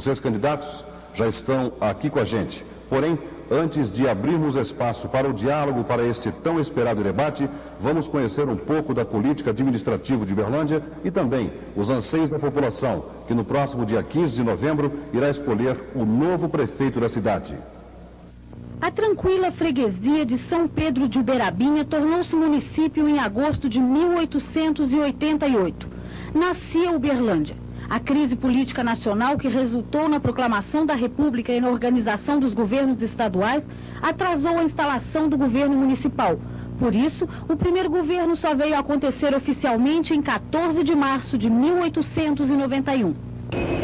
Os 6 candidatos já estão aqui com a gente. Porém, antes de abrirmos espaço para o diálogo, para este tão esperado debate, vamos conhecer um pouco da política administrativa de Uberlândia e também os anseios da população, que no próximo dia 15 de novembro irá escolher o novo prefeito da cidade. A tranquila freguesia de São Pedro de Uberabinha tornou-se município em agosto de 1888. Nascia Uberlândia. A crise política nacional que resultou na proclamação da República e na organização dos governos estaduais atrasou a instalação do governo municipal. Por isso, o primeiro governo só veio a acontecer oficialmente em 14 de março de 1891.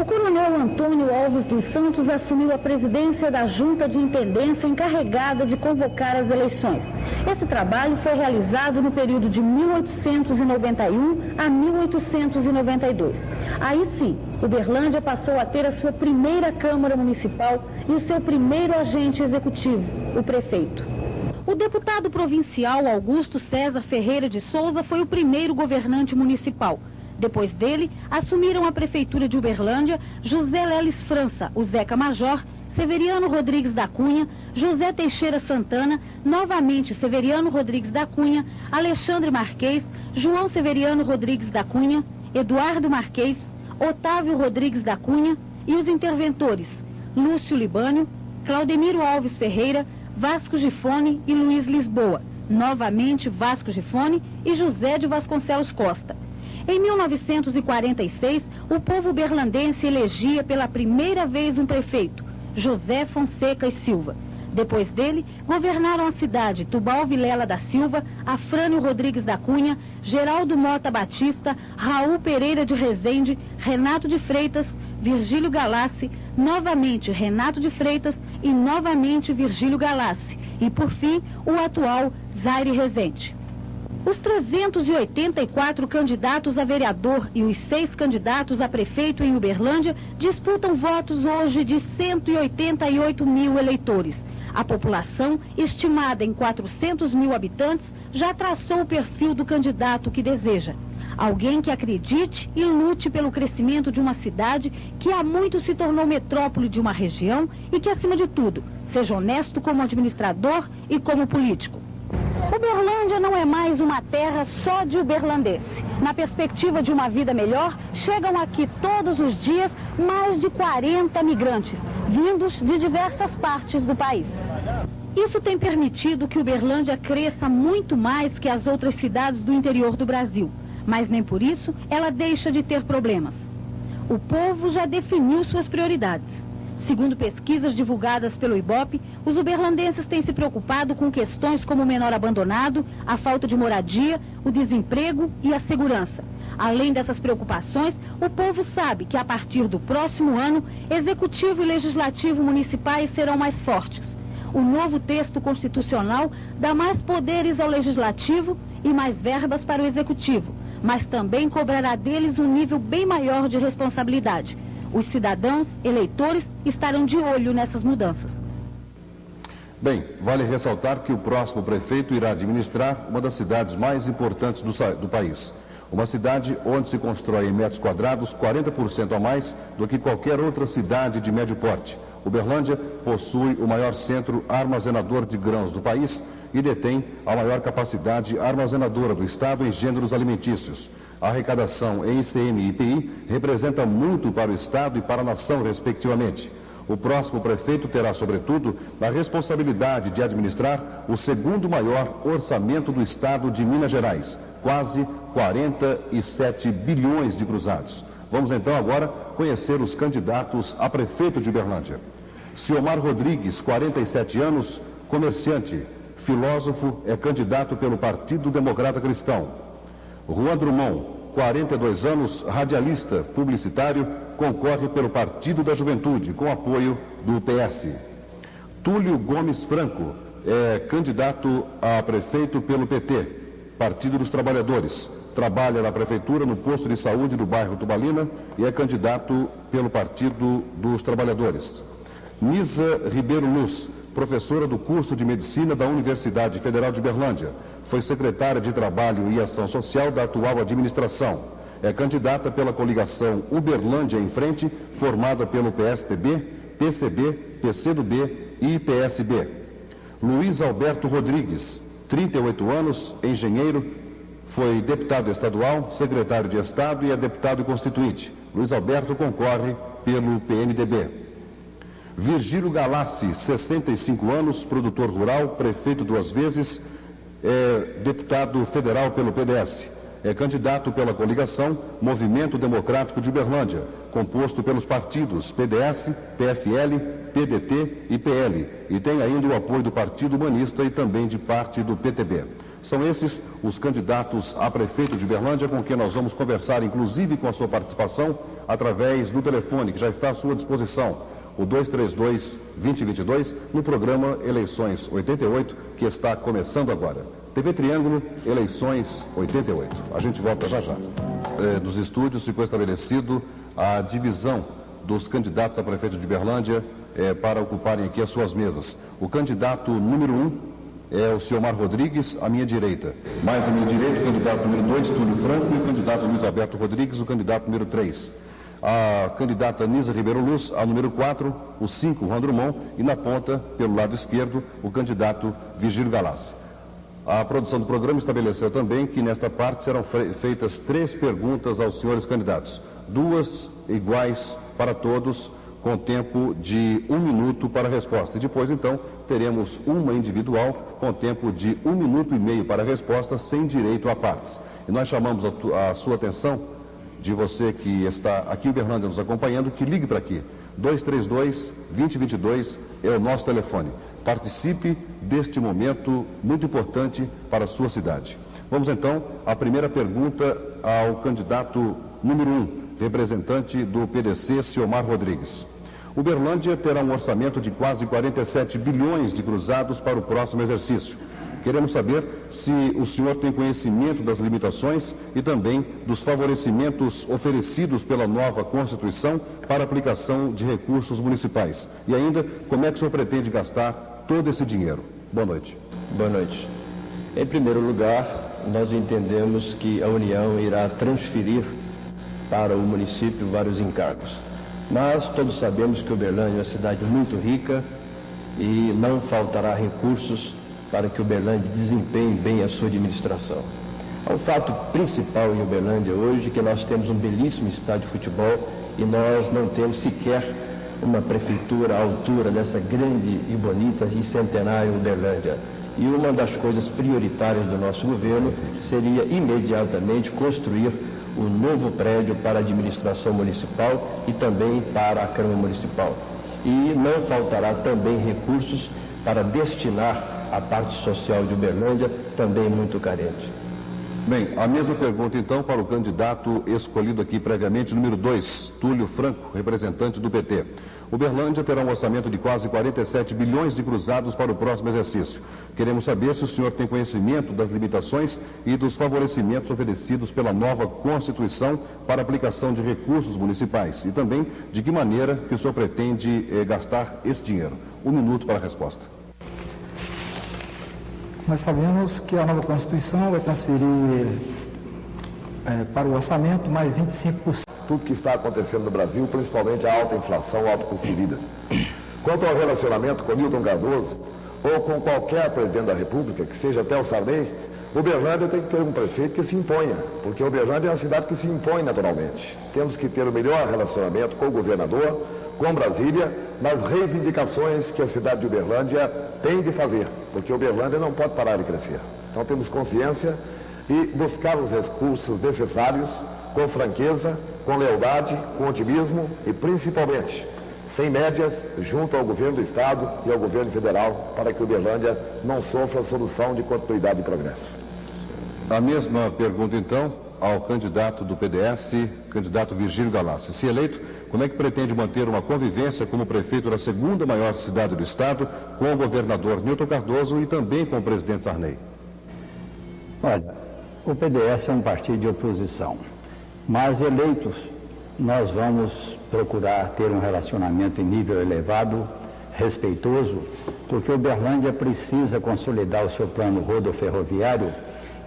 O coronel Antônio Alves dos Santos assumiu a presidência da Junta de Intendência encarregada de convocar as eleições. Esse trabalho foi realizado no período de 1891 a 1892. Aí sim, Uberlândia passou a ter a sua primeira Câmara Municipal e o seu primeiro agente executivo, o prefeito. O deputado provincial Augusto César Ferreira de Souza foi o primeiro governante municipal. Depois dele, assumiram a prefeitura de Uberlândia José Leles França, o Zeca Major, Severiano Rodrigues da Cunha, José Teixeira Santana, novamente Severiano Rodrigues da Cunha, Alexandre Marquês, João Severiano Rodrigues da Cunha, Eduardo Marquês, Otávio Rodrigues da Cunha e os interventores Lúcio Libânio, Claudemiro Alves Ferreira, Vasco Gifone e Luiz Lisboa, novamente Vasco Gifone e José de Vasconcelos Costa. Em 1946, o povo uberlandense elegia pela primeira vez um prefeito, José Fonseca e Silva. Depois dele, governaram a cidade Tubal Vilela da Silva, Afrânio Rodrigues da Cunha, Geraldo Mota Batista, Raul Pereira de Rezende, Renato de Freitas, Virgílio Galassi, novamente Renato de Freitas e novamente Virgílio Galassi. E, por fim, o atual Zaire Rezende. Os 384 candidatos a vereador e os 6 candidatos a prefeito em Uberlândia disputam votos hoje de 188 mil eleitores. A população, estimada em 400 mil habitantes, já traçou o perfil do candidato que deseja. Alguém que acredite e lute pelo crescimento de uma cidade que há muito se tornou metrópole de uma região e que, acima de tudo, seja honesto como administrador e como político. Uberlândia não é mais uma terra só de uberlandense. Na perspectiva de uma vida melhor, chegam aqui todos os dias mais de 40 migrantes, vindos de diversas partes do país. Isso tem permitido que Uberlândia cresça muito mais que as outras cidades do interior do Brasil. Mas nem por isso ela deixa de ter problemas. O povo já definiu suas prioridades. Segundo pesquisas divulgadas pelo IBOP, os uberlandenses têm se preocupado com questões como o menor abandonado, a falta de moradia, o desemprego e a segurança. Além dessas preocupações, o povo sabe que a partir do próximo ano, executivo e legislativo municipais serão mais fortes. O novo texto constitucional dá mais poderes ao legislativo e mais verbas para o executivo, mas também cobrará deles um nível bem maior de responsabilidade. Os cidadãos, eleitores, estarão de olho nessas mudanças. Bem, vale ressaltar que o próximo prefeito irá administrar uma das cidades mais importantes do país. Uma cidade onde se constrói em metros quadrados 40% a mais do que qualquer outra cidade de médio porte. Uberlândia possui o maior centro armazenador de grãos do país e detém a maior capacidade armazenadora do estado em gêneros alimentícios. A arrecadação em ICM e IPI representa muito para o estado e para a nação, respectivamente. O próximo prefeito terá, sobretudo, a responsabilidade de administrar o segundo maior orçamento do estado de Minas Gerais, quase 47 bilhões de cruzados. Vamos então agora conhecer os candidatos a prefeito de Uberlândia. Ciomar Rodrigues, 47 anos, comerciante, filósofo, é candidato pelo Partido Democrata Cristão. Juan Drummond, 42 anos, radialista, publicitário, concorre pelo Partido da Juventude, com apoio do PS. Túlio Gomes Franco é candidato a prefeito pelo PT, Partido dos Trabalhadores. Trabalha na prefeitura no posto de saúde do bairro Tubalina e é candidato pelo Partido dos Trabalhadores. Nisa Ribeiro Luz, professora do curso de Medicina da Universidade Federal de Uberlândia. Foi secretária de Trabalho e Ação Social da atual administração. É candidata pela coligação Uberlândia em Frente, formada pelo PSTB, PCB, PCdoB e PSB. Luiz Alberto Rodrigues, 38 anos, engenheiro, foi deputado estadual, secretário de Estado e é deputado constituinte. Luiz Alberto concorre pelo PMDB. Virgílio Galassi, 65 anos, produtor rural, prefeito 2 vezes, deputado federal pelo PDS. É candidato pela coligação Movimento Democrático de Uberlândia, composto pelos partidos PDS, PFL, PDT e PL, e tem ainda o apoio do Partido Humanista e também de parte do PTB. São esses os candidatos a prefeito de Uberlândia com quem nós vamos conversar, inclusive com a sua participação, através do telefone que já está à sua disposição, o 232-2022, no programa Eleições 88, que está começando agora. TV Triângulo, Eleições 88. A gente volta já já. Dos estúdios ficou estabelecido a divisão dos candidatos a prefeito de Uberlândia para ocuparem aqui as suas mesas. O candidato número 1 é o senhor Mar Rodrigues, à minha direita. Mais à minha direita, o candidato número 2, Túlio Franco, e o candidato Luiz Alberto Rodrigues, o candidato número 3. A candidata Nisa Ribeiro Luz, a número 4, o 5, Juan Drummond, e na ponta, pelo lado esquerdo, o candidato Virgílio Galassi. A produção do programa estabeleceu também que nesta parte serão feitas 3 perguntas aos senhores candidatos, 2 iguais para todos, com tempo de 1 minuto para a resposta. E depois, então, teremos uma individual com tempo de 1 minuto e meio para a resposta, sem direito a partes. E nós chamamos a sua atenção, de você que está aqui em Uberlândia nos acompanhando, que ligue para aqui. 232-2022 é o nosso telefone. Participe deste momento muito importante para a sua cidade. Vamos então à primeira pergunta ao candidato número 1, representante do PDC, Ciomar Rodrigues. Uberlândia terá um orçamento de quase 47 bilhões de cruzados para o próximo exercício. Queremos saber se o senhor tem conhecimento das limitações e também dos favorecimentos oferecidos pela nova Constituição para aplicação de recursos municipais. E ainda, como é que o senhor pretende gastar todo esse dinheiro? Boa noite. Boa noite. Em primeiro lugar, nós entendemos que a União irá transferir para o município vários encargos. Mas todos sabemos que Uberlândia é uma cidade muito rica e não faltará recursos para que Uberlândia desempenhe bem a sua administração. O fato principal em Uberlândia hoje é que nós temos um belíssimo estádio de futebol e nós não temos sequer uma prefeitura à altura dessa grande e bonita e centenária Uberlândia. E uma das coisas prioritárias do nosso governo seria imediatamente construir um novo prédio para a administração municipal e também para a Câmara Municipal. E não faltará também recursos para destinar à parte social de Uberlândia, também muito carente. Bem, a mesma pergunta então para o candidato escolhido aqui previamente, número 2, Túlio Franco, representante do PT. Uberlândia terá um orçamento de quase 47 bilhões de cruzados para o próximo exercício. Queremos saber se o senhor tem conhecimento das limitações e dos favorecimentos oferecidos pela nova Constituição para aplicação de recursos municipais e também de que maneira que o senhor pretende gastar esse dinheiro. 1 minuto para a resposta. Nós sabemos que a nova Constituição vai transferir para o orçamento mais 25%. Tudo que está acontecendo no Brasil, principalmente a alta inflação, o alto custo de vida. Quanto ao relacionamento com Newton Cardoso, ou com qualquer presidente da República, que seja até o Sarney, Uberlândia tem que ter um prefeito que se imponha, porque Uberlândia é uma cidade que se impõe naturalmente. Temos que ter o melhor relacionamento com o governador, com Brasília, nas reivindicações que a cidade de Uberlândia tem de fazer, porque Uberlândia não pode parar de crescer. Então temos consciência e buscar os recursos necessários com franqueza, com lealdade, com otimismo e principalmente sem médias junto ao governo do Estado e ao governo federal para que Uberlândia não sofra a solução de continuidade e progresso. A mesma pergunta então ao candidato do PDS, candidato Virgílio Galassi. Se eleito, como é que pretende manter uma convivência como prefeito da segunda maior cidade do estado com o governador Newton Cardoso e também com o presidente Sarney? Olha, o PDS é um partido de oposição, mas eleitos nós vamos procurar ter um relacionamento em nível elevado, respeitoso, porque Uberlândia precisa consolidar o seu plano rodoferroviário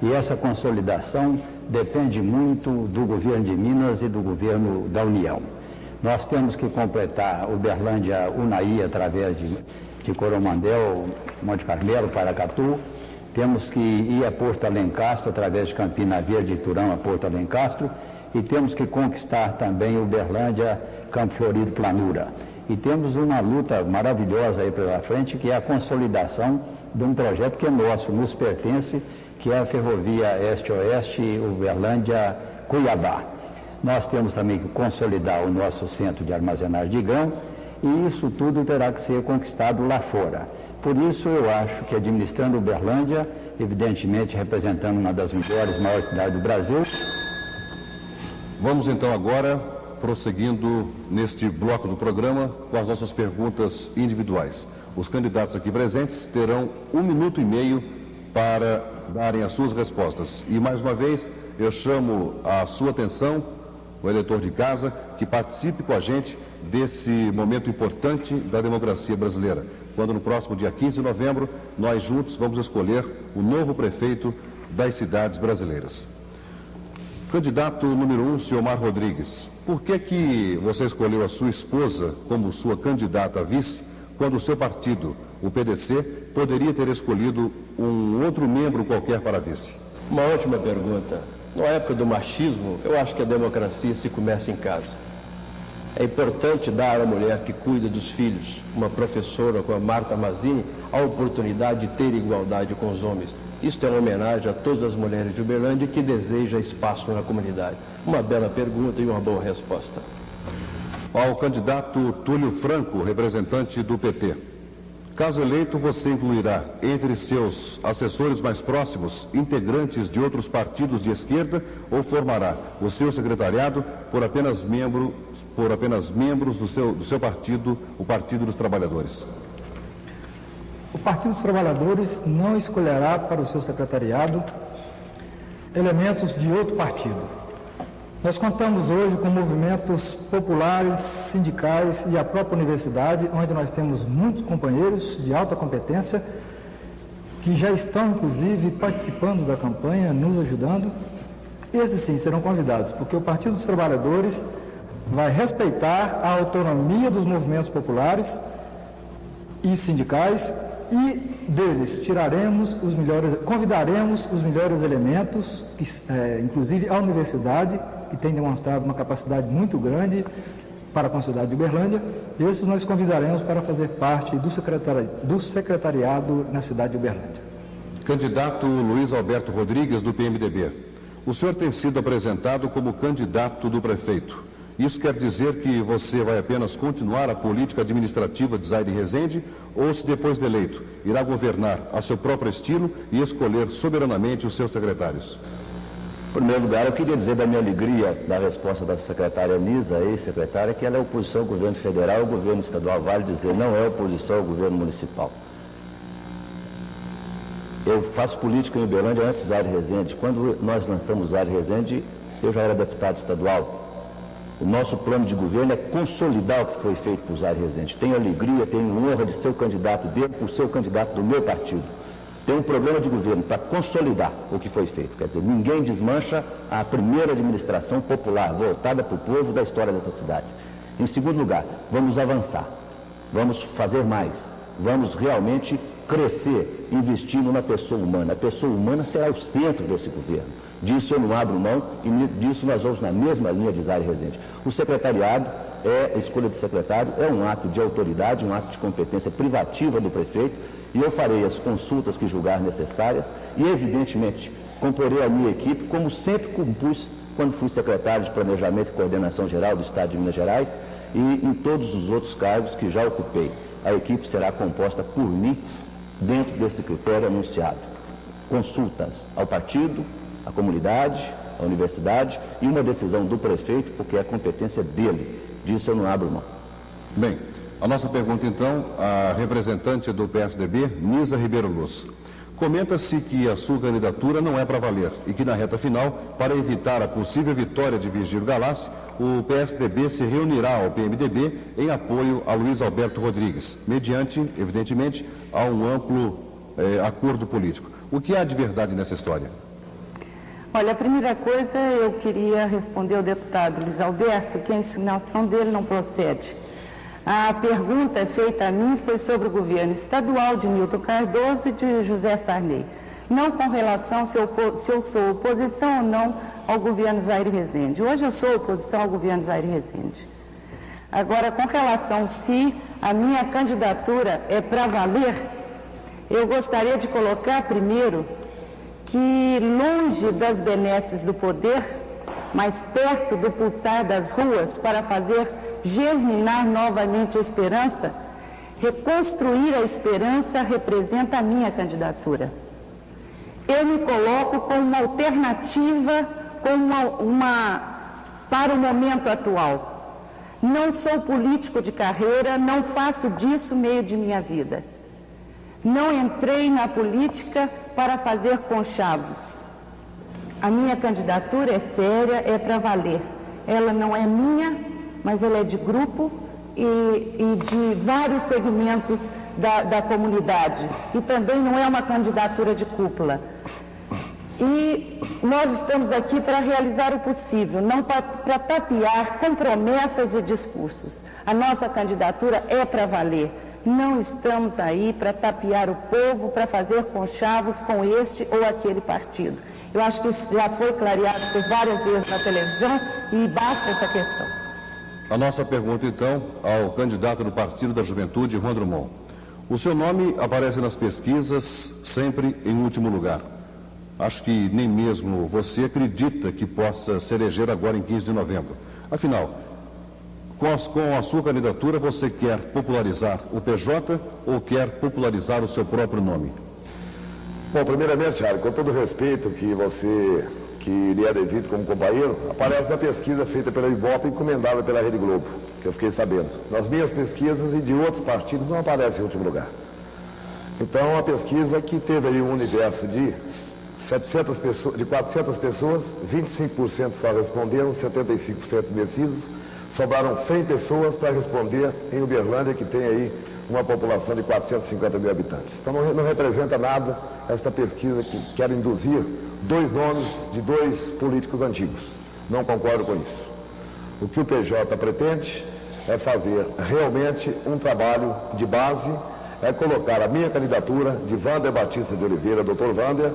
E essa consolidação depende muito do governo de Minas e do governo da União. Nós temos que completar Uberlândia-Unaí através de Coromandel, Monte Carmelo, Paracatu. Temos que ir a Porto Alencastro através de Campina Verde, Turão a Porto Alencastro. E temos que conquistar também Uberlândia, Campo Florido, Planura. E temos uma luta maravilhosa aí pela frente, que é a consolidação de um projeto que é nosso, nos pertence, que é a ferrovia Este-Oeste, Uberlândia-Cuiabá. Nós temos também que consolidar o nosso centro de armazenagem de grão, e isso tudo terá que ser conquistado lá fora. Por isso eu acho que administrando Uberlândia, evidentemente representando uma das maiores cidades do Brasil. Vamos então agora, prosseguindo neste bloco do programa, com as nossas perguntas individuais. Os candidatos aqui presentes terão 1 minuto e meio para darem as suas respostas. E mais uma vez, eu chamo a sua atenção, o eleitor de casa, que participe com a gente desse momento importante da democracia brasileira, quando no próximo dia 15 de novembro, nós juntos vamos escolher o novo prefeito das cidades brasileiras. Candidato número 1, Ciomar Rodrigues, por que você escolheu a sua esposa como sua candidata a vice, quando o seu partido, o PDC, poderia ter escolhido um outro membro qualquer para vice? Uma ótima pergunta. Na época do machismo, eu acho que a democracia se começa em casa. É importante dar à mulher que cuida dos filhos, uma professora como a Marta Mazzini, a oportunidade de ter igualdade com os homens. Isto é uma homenagem a todas as mulheres de Uberlândia que desejam espaço na comunidade. Uma bela pergunta e uma boa resposta. Ao candidato Túlio Franco, representante do PT. Caso eleito, você incluirá entre seus assessores mais próximos integrantes de outros partidos de esquerda ou formará o seu secretariado por apenas membros do seu partido, o Partido dos Trabalhadores? O Partido dos Trabalhadores não escolherá para o seu secretariado elementos de outro partido. Nós contamos hoje com movimentos populares, sindicais e a própria universidade, onde nós temos muitos companheiros de alta competência que já estão, inclusive, participando da campanha, nos ajudando. Esses sim serão convidados, porque o Partido dos Trabalhadores vai respeitar a autonomia dos movimentos populares e sindicais e deles convidaremos os melhores elementos, inclusive a universidade, que tem demonstrado uma capacidade muito grande para com a cidade de Uberlândia. Esses nós convidaremos para fazer parte do secretariado na cidade de Uberlândia. Candidato Luiz Alberto Rodrigues, do PMDB. O senhor tem sido apresentado como candidato do prefeito. Isso quer dizer que você vai apenas continuar a política administrativa de Zaire Rezende ou, se depois de eleito, irá governar a seu próprio estilo e escolher soberanamente os seus secretários? Em primeiro lugar, eu queria dizer da minha alegria da resposta da secretária Nisa, ex-secretária, que ela é oposição ao governo federal e ao governo estadual. Vale dizer, não é oposição ao governo municipal. Eu faço política em Uberlândia antes de Zaire Rezende. Quando nós lançamos Zaire Rezende, eu já era deputado estadual. O nosso plano de governo é consolidar o que foi feito por Zaire Rezende. Tenho alegria, tenho honra de ser o candidato dele, por ser o candidato do meu partido. Tem um programa de governo para consolidar o que foi feito. Quer dizer, ninguém desmancha a primeira administração popular, voltada para o povo da história dessa cidade. Em segundo lugar, vamos avançar, vamos fazer mais, vamos realmente crescer, investindo na pessoa humana. A pessoa humana será o centro desse governo. Disso eu não abro mão e disso nós vamos na mesma linha de Zaire Rezende. O secretariado, a escolha de secretário, é um ato de autoridade, um ato de competência privativa do prefeito, e eu farei as consultas que julgar necessárias e, evidentemente, comporei a minha equipe, como sempre compus quando fui secretário de Planejamento e Coordenação Geral do Estado de Minas Gerais e em todos os outros cargos que já ocupei. A equipe será composta por mim dentro desse critério anunciado. Consultas ao partido, à comunidade, à universidade e uma decisão do prefeito, porque é a competência dele. Disso eu não abro mão. Bem, a nossa pergunta então, a representante do PSDB, Nisa Ribeiro Luz. Comenta-se que a sua candidatura não é para valer e que na reta final, para evitar a possível vitória de Virgílio Galassi, o PSDB se reunirá ao PMDB em apoio a Luiz Alberto Rodrigues, mediante, evidentemente, a um amplo acordo político. O que há de verdade nessa história? Olha, a primeira coisa eu queria responder ao deputado Luiz Alberto que a insinuação dele não procede. A pergunta feita a mim foi sobre o governo estadual de Nilton Cardoso e de José Sarney, não com relação se eu sou oposição ou não ao governo Zaire Rezende. Hoje eu sou oposição ao governo Zaire Rezende. Agora, com relação se a minha candidatura é para valer, eu gostaria de colocar primeiro que, longe das benesses do poder, mais perto do pulsar das ruas, para fazer germinar novamente a esperança, reconstruir a esperança representa a minha candidatura. Eu me coloco como uma alternativa para o momento atual. Não sou político de carreira, não faço disso meio de minha vida. Não entrei na política para fazer conchavos. A minha candidatura é séria, é para valer. Ela não é minha, mas ela é de grupo e de vários segmentos da comunidade. E também não é uma candidatura de cúpula. E nós estamos aqui para realizar o possível, não para tapear com promessas e discursos. A nossa candidatura é para valer. Não estamos aí para tapear o povo, para fazer conchavos com este ou aquele partido. Eu acho que isso já foi clareado por várias vezes na televisão e basta essa questão. A nossa pergunta, então, ao candidato do Partido da Juventude, Juan Drummond. O seu nome aparece nas pesquisas sempre em último lugar. Acho que nem mesmo você acredita que possa se eleger agora em 15 de novembro. Afinal, com a sua candidatura, você quer popularizar o PJ ou quer popularizar o seu próprio nome? Bom, primeiramente, Thiago, com todo o respeito que lhe é devido como companheiro, aparece na pesquisa feita pela Ibope e encomendada pela Rede Globo, que eu fiquei sabendo. Nas minhas pesquisas e de outros partidos não aparece em último lugar. Então, a pesquisa que teve aí um universo de 400 pessoas, 25% só responderam, 75% indecisos, sobraram 100 pessoas para responder em Uberlândia, que tem aí uma população de 450 mil habitantes. Então não representa nada esta pesquisa que quer induzir dois nomes de dois políticos antigos. Não concordo com isso. O que o PJ pretende é fazer realmente um trabalho de base, é colocar a minha candidatura de Wander Batista de Oliveira, Dr. Wander,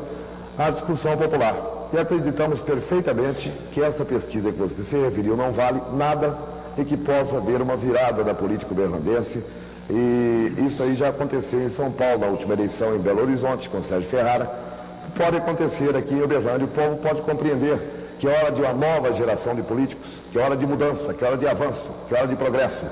à discussão popular. E acreditamos perfeitamente que esta pesquisa que você se referiu não vale nada e que possa haver uma virada da política uberlandense. E isso aí já aconteceu em São Paulo, na última eleição em Belo Horizonte, com Sérgio Ferrara. Pode acontecer aqui em Uberlândia, o povo pode compreender que é hora de uma nova geração de políticos, que é hora de mudança, que é hora de avanço, que é hora de progresso.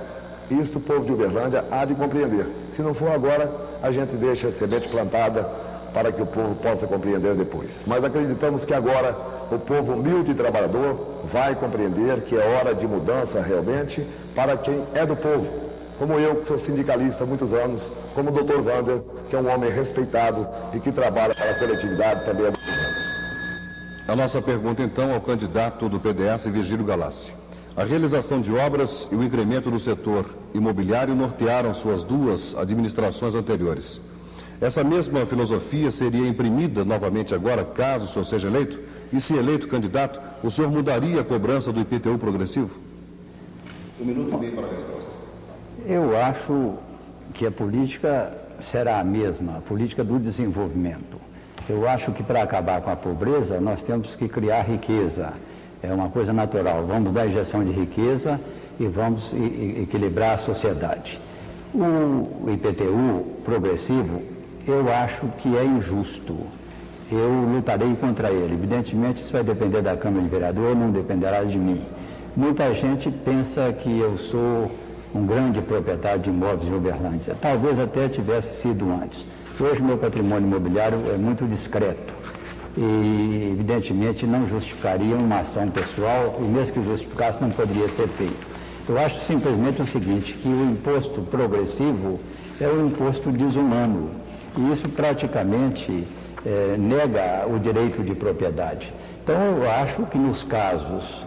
Isso o povo de Uberlândia há de compreender. Se não for agora, a gente deixa a semente plantada para que o povo possa compreender depois. Mas acreditamos que agora o povo humilde e trabalhador vai compreender que é hora de mudança realmente para quem é do povo. Como eu, que sou sindicalista há muitos anos, como o Dr. Wander, que é um homem respeitado e que trabalha para a coletividade também há muitos anos. A nossa pergunta, então, ao candidato do PDS, Virgílio Galassi. A realização de obras e o incremento do setor imobiliário nortearam suas duas administrações anteriores. Essa mesma filosofia seria imprimida novamente agora, caso o senhor seja eleito? E se eleito candidato, o senhor mudaria a cobrança do IPTU progressivo? 1 minuto e meio para a resposta. Eu acho que a política será a mesma, a política do desenvolvimento. Eu acho que para acabar com a pobreza, nós temos que criar riqueza. É uma coisa natural. Vamos dar injeção de riqueza e vamos equilibrar a sociedade. O IPTU progressivo, eu acho que é injusto. Eu lutarei contra ele. Evidentemente, isso vai depender da Câmara de Vereadores, não dependerá de mim. Muita gente pensa que eu sou um grande proprietário de imóveis em Uberlândia. Talvez até tivesse sido antes. Hoje, meu patrimônio imobiliário é muito discreto. E, evidentemente, não justificaria uma ação pessoal, e mesmo que justificasse, não poderia ser feito. Eu acho simplesmente o seguinte, que o imposto progressivo é um imposto desumano. E isso praticamente nega o direito de propriedade. Então, eu acho que nos casos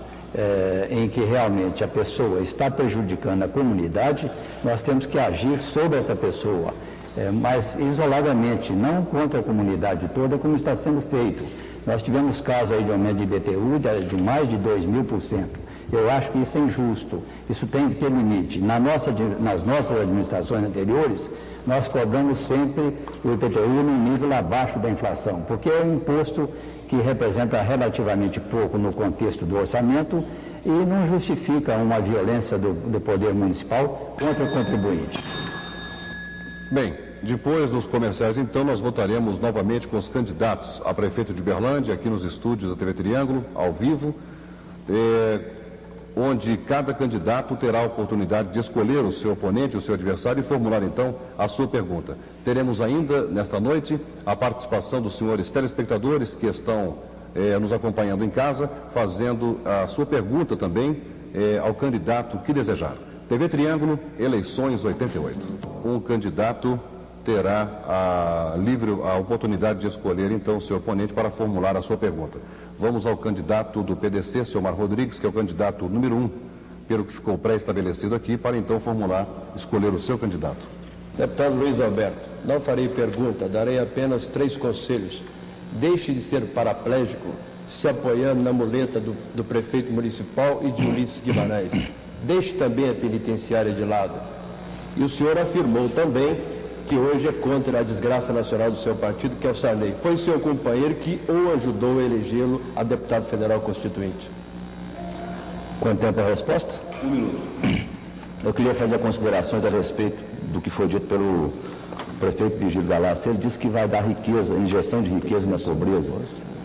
em que realmente a pessoa está prejudicando a comunidade, nós temos que agir sobre essa pessoa, mas isoladamente, não contra a comunidade toda, como está sendo feito. Nós tivemos casos aí de aumento de IPTU de mais de 2.000%. Eu acho que isso é injusto, isso tem que ter limite. Nas nossas administrações anteriores, nós cobramos sempre o IPTU num nível abaixo da inflação, porque é um imposto que representa relativamente pouco no contexto do orçamento e não justifica uma violência do poder municipal contra o contribuinte. Bem, depois dos comerciais, então, nós votaremos novamente com os candidatos a prefeito de Uberlândia, aqui nos estúdios da TV Triângulo, ao vivo, onde cada candidato terá a oportunidade de escolher o seu oponente, o seu adversário, e formular, então, a sua pergunta. Teremos ainda, nesta noite, a participação dos senhores telespectadores que estão nos acompanhando em casa, fazendo a sua pergunta também ao candidato que desejar. TV Triângulo, eleições 88. Um candidato terá a oportunidade de escolher, então, o seu oponente para formular a sua pergunta. Vamos ao candidato do PDC, Silmar Rodrigues, que é o candidato número 1, pelo que ficou pré-estabelecido aqui, para então escolher o seu candidato. Deputado Luiz Alberto, não farei pergunta, darei apenas 3 conselhos. Deixe de ser paraplégico, se apoiando na muleta do prefeito municipal e de Ulisses Guimarães. Deixe também a penitenciária de lado. E o senhor afirmou também que hoje é contra a desgraça nacional do seu partido, que é o Sarney. Foi seu companheiro que o ajudou a elegê-lo a deputado federal constituinte. Quanto tempo a resposta? 1 minuto. Eu queria fazer considerações a respeito do que foi dito pelo prefeito Vigílio Galassi. Ele disse que vai dar riqueza, injeção de riqueza na pobreza.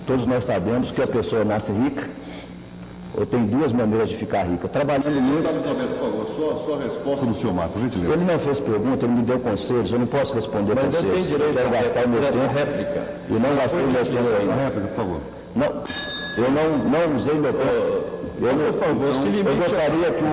Todos nós sabemos que a pessoa nasce rica ou tem 2 maneiras de ficar rica. Trabalhando muito... Por favor, sua resposta do senhor Marco, gentileza. Ele não fez pergunta, ele me deu conselhos, eu não posso responder conselhos. Mas eu tenho direito a gastar o meu tempo. Réplica. E não gastei meu tempo ainda. Réplica, por favor. Não, eu não usei meu tempo. Por favor, se limite. Eu gostaria que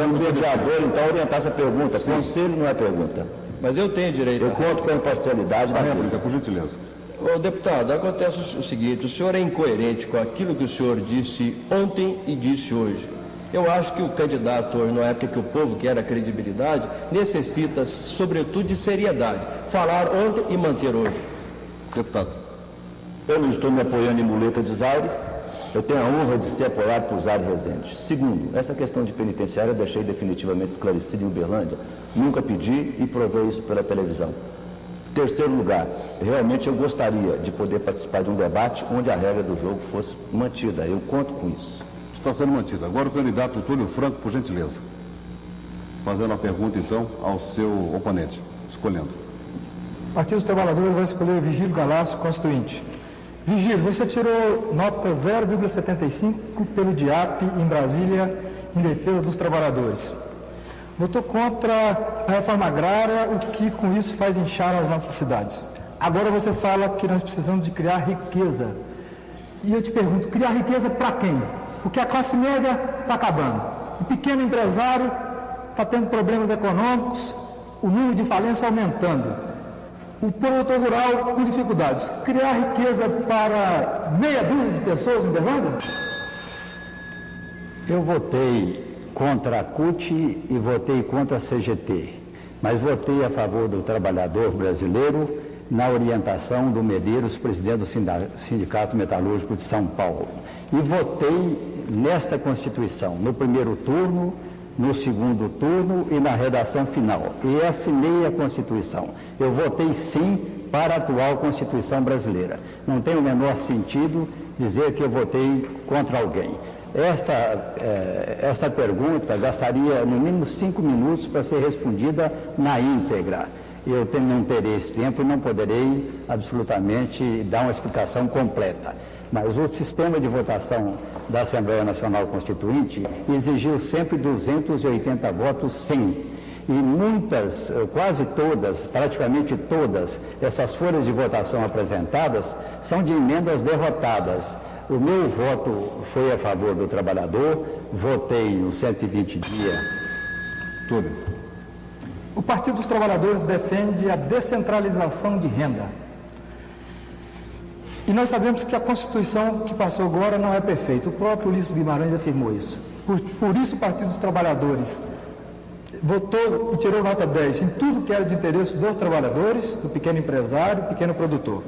o mediador, então, orientasse a pergunta. Conselho não é pergunta. Mas eu tenho direito. Eu conto com a imparcialidade da réplica, por gentileza. Ô, deputado, acontece o seguinte, o senhor é incoerente com aquilo que o senhor disse ontem e disse hoje. Eu acho que o candidato hoje, na época que o povo quer a credibilidade, necessita, sobretudo, de seriedade. Falar ontem e manter hoje. Deputado. Eu não estou me apoiando em muleta de Zaire. Eu tenho a honra de ser apoiado por Zaire Rezende. Segundo, essa questão de penitenciária eu deixei definitivamente esclarecida em Uberlândia. Nunca pedi e provei isso pela televisão. Terceiro lugar, realmente eu gostaria de poder participar de um debate onde a regra do jogo fosse mantida. Eu conto com isso. Está sendo mantida. Agora o candidato Túlio Franco, por gentileza. Fazendo a pergunta, então, ao seu oponente. Escolhendo. O Partido dos Trabalhadores vai escolher Vigílio Galassi, constituinte. Vigílio, você tirou nota 0,75 pelo DIAP em Brasília em defesa dos trabalhadores. Votou contra a reforma agrária, o que com isso faz inchar as nossas cidades. Agora você fala que nós precisamos de criar riqueza. E eu te pergunto, criar riqueza para quem? Porque a classe média está acabando. O pequeno empresário está tendo problemas econômicos, o número de falência aumentando. O produtor rural com dificuldades. Criar riqueza para meia dúzia de pessoas em Uberlândia? Eu votei contra a CUT e votei contra a CGT, mas votei a favor do trabalhador brasileiro na orientação do Medeiros, presidente do Sindicato Metalúrgico de São Paulo. E votei nesta Constituição, no primeiro turno, no segundo turno e na redação final. E assinei a Constituição. Eu votei sim para a atual Constituição brasileira. Não tem o menor sentido dizer que eu votei contra alguém. Esta pergunta gastaria no mínimo 5 minutos para ser respondida na íntegra. Eu não terei esse tempo e não poderei absolutamente dar uma explicação completa. Mas o sistema de votação da Assembleia Nacional Constituinte exigiu sempre 280 votos sim. E muitas, quase todas, praticamente todas, essas folhas de votação apresentadas são de emendas derrotadas. O meu voto foi a favor do trabalhador, votei no 120 dias. Túlio. O Partido dos Trabalhadores defende a descentralização de renda. E nós sabemos que a Constituição que passou agora não é perfeita. O próprio Ulisses Guimarães afirmou isso. Por isso o Partido dos Trabalhadores votou e tirou nota 10 em tudo que era de interesse dos trabalhadores, do pequeno empresário, pequeno produtor.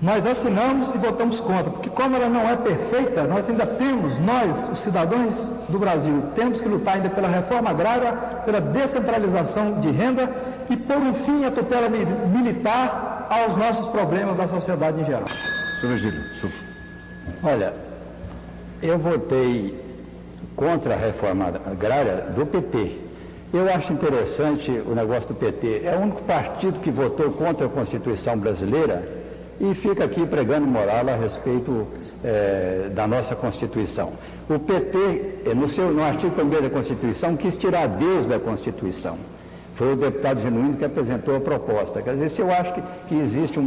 nós assinamos e votamos contra, porque como ela não é perfeita, nós ainda temos, nós, os cidadãos do Brasil, temos que lutar ainda pela reforma agrária, pela descentralização de renda e por um fim à tutela militar aos nossos problemas da sociedade em geral. Senhor Virgílio, olha, eu votei contra a reforma agrária do PT. Eu acho interessante o negócio do PT. É o único partido que votou contra a Constituição brasileira e fica aqui pregando moral a respeito da nossa Constituição. O PT, no artigo 1º da Constituição, quis tirar Deus da Constituição. Foi o deputado Genuíno que apresentou a proposta. Quer dizer, se eu acho que existe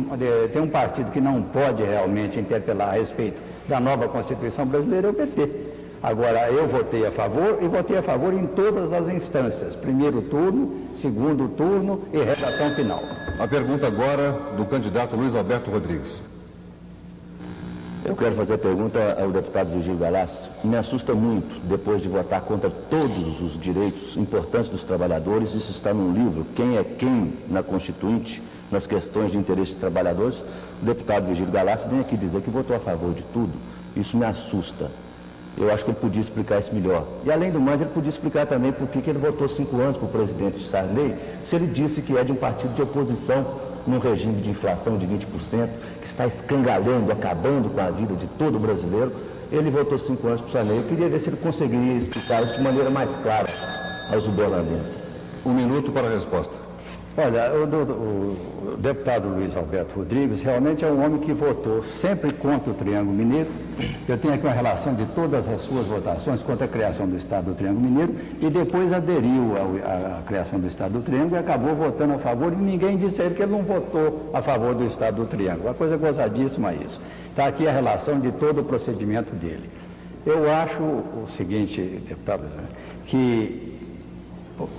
tem um partido que não pode realmente interpelar a respeito da nova Constituição brasileira, é o PT. Agora, eu votei a favor e votei a favor em todas as instâncias, primeiro turno, segundo turno e redação final. A pergunta agora do candidato Luiz Alberto Rodrigues. Eu quero fazer a pergunta ao deputado Virgílio Galassi. Me assusta muito, depois de votar contra todos os direitos importantes dos trabalhadores, isso está num livro, Quem é Quem na Constituinte, nas questões de interesse dos trabalhadores, o deputado Virgílio Galassi vem aqui dizer que votou a favor de tudo. Isso me assusta. Eu acho que ele podia explicar isso melhor. E, além do mais, ele podia explicar também por que ele votou 5 anos para o presidente Sarney, se ele disse que é de um partido de oposição num regime de inflação de 20%, que está escangalhando, acabando com a vida de todo brasileiro. Ele votou 5 anos para o Sarney. Eu queria ver se ele conseguiria explicar isso de maneira mais clara aos uberlandenses. 1 minuto para a resposta. Olha, o deputado Luiz Alberto Rodrigues realmente é um homem que votou sempre contra o Triângulo Mineiro. Eu tenho aqui uma relação de todas as suas votações contra a criação do Estado do Triângulo Mineiro e depois aderiu à criação do Estado do Triângulo e acabou votando a favor e ninguém disse a ele que ele não votou a favor do Estado do Triângulo. Uma coisa gozadíssima isso. Está aqui a relação de todo o procedimento dele. Eu acho o seguinte, deputado, que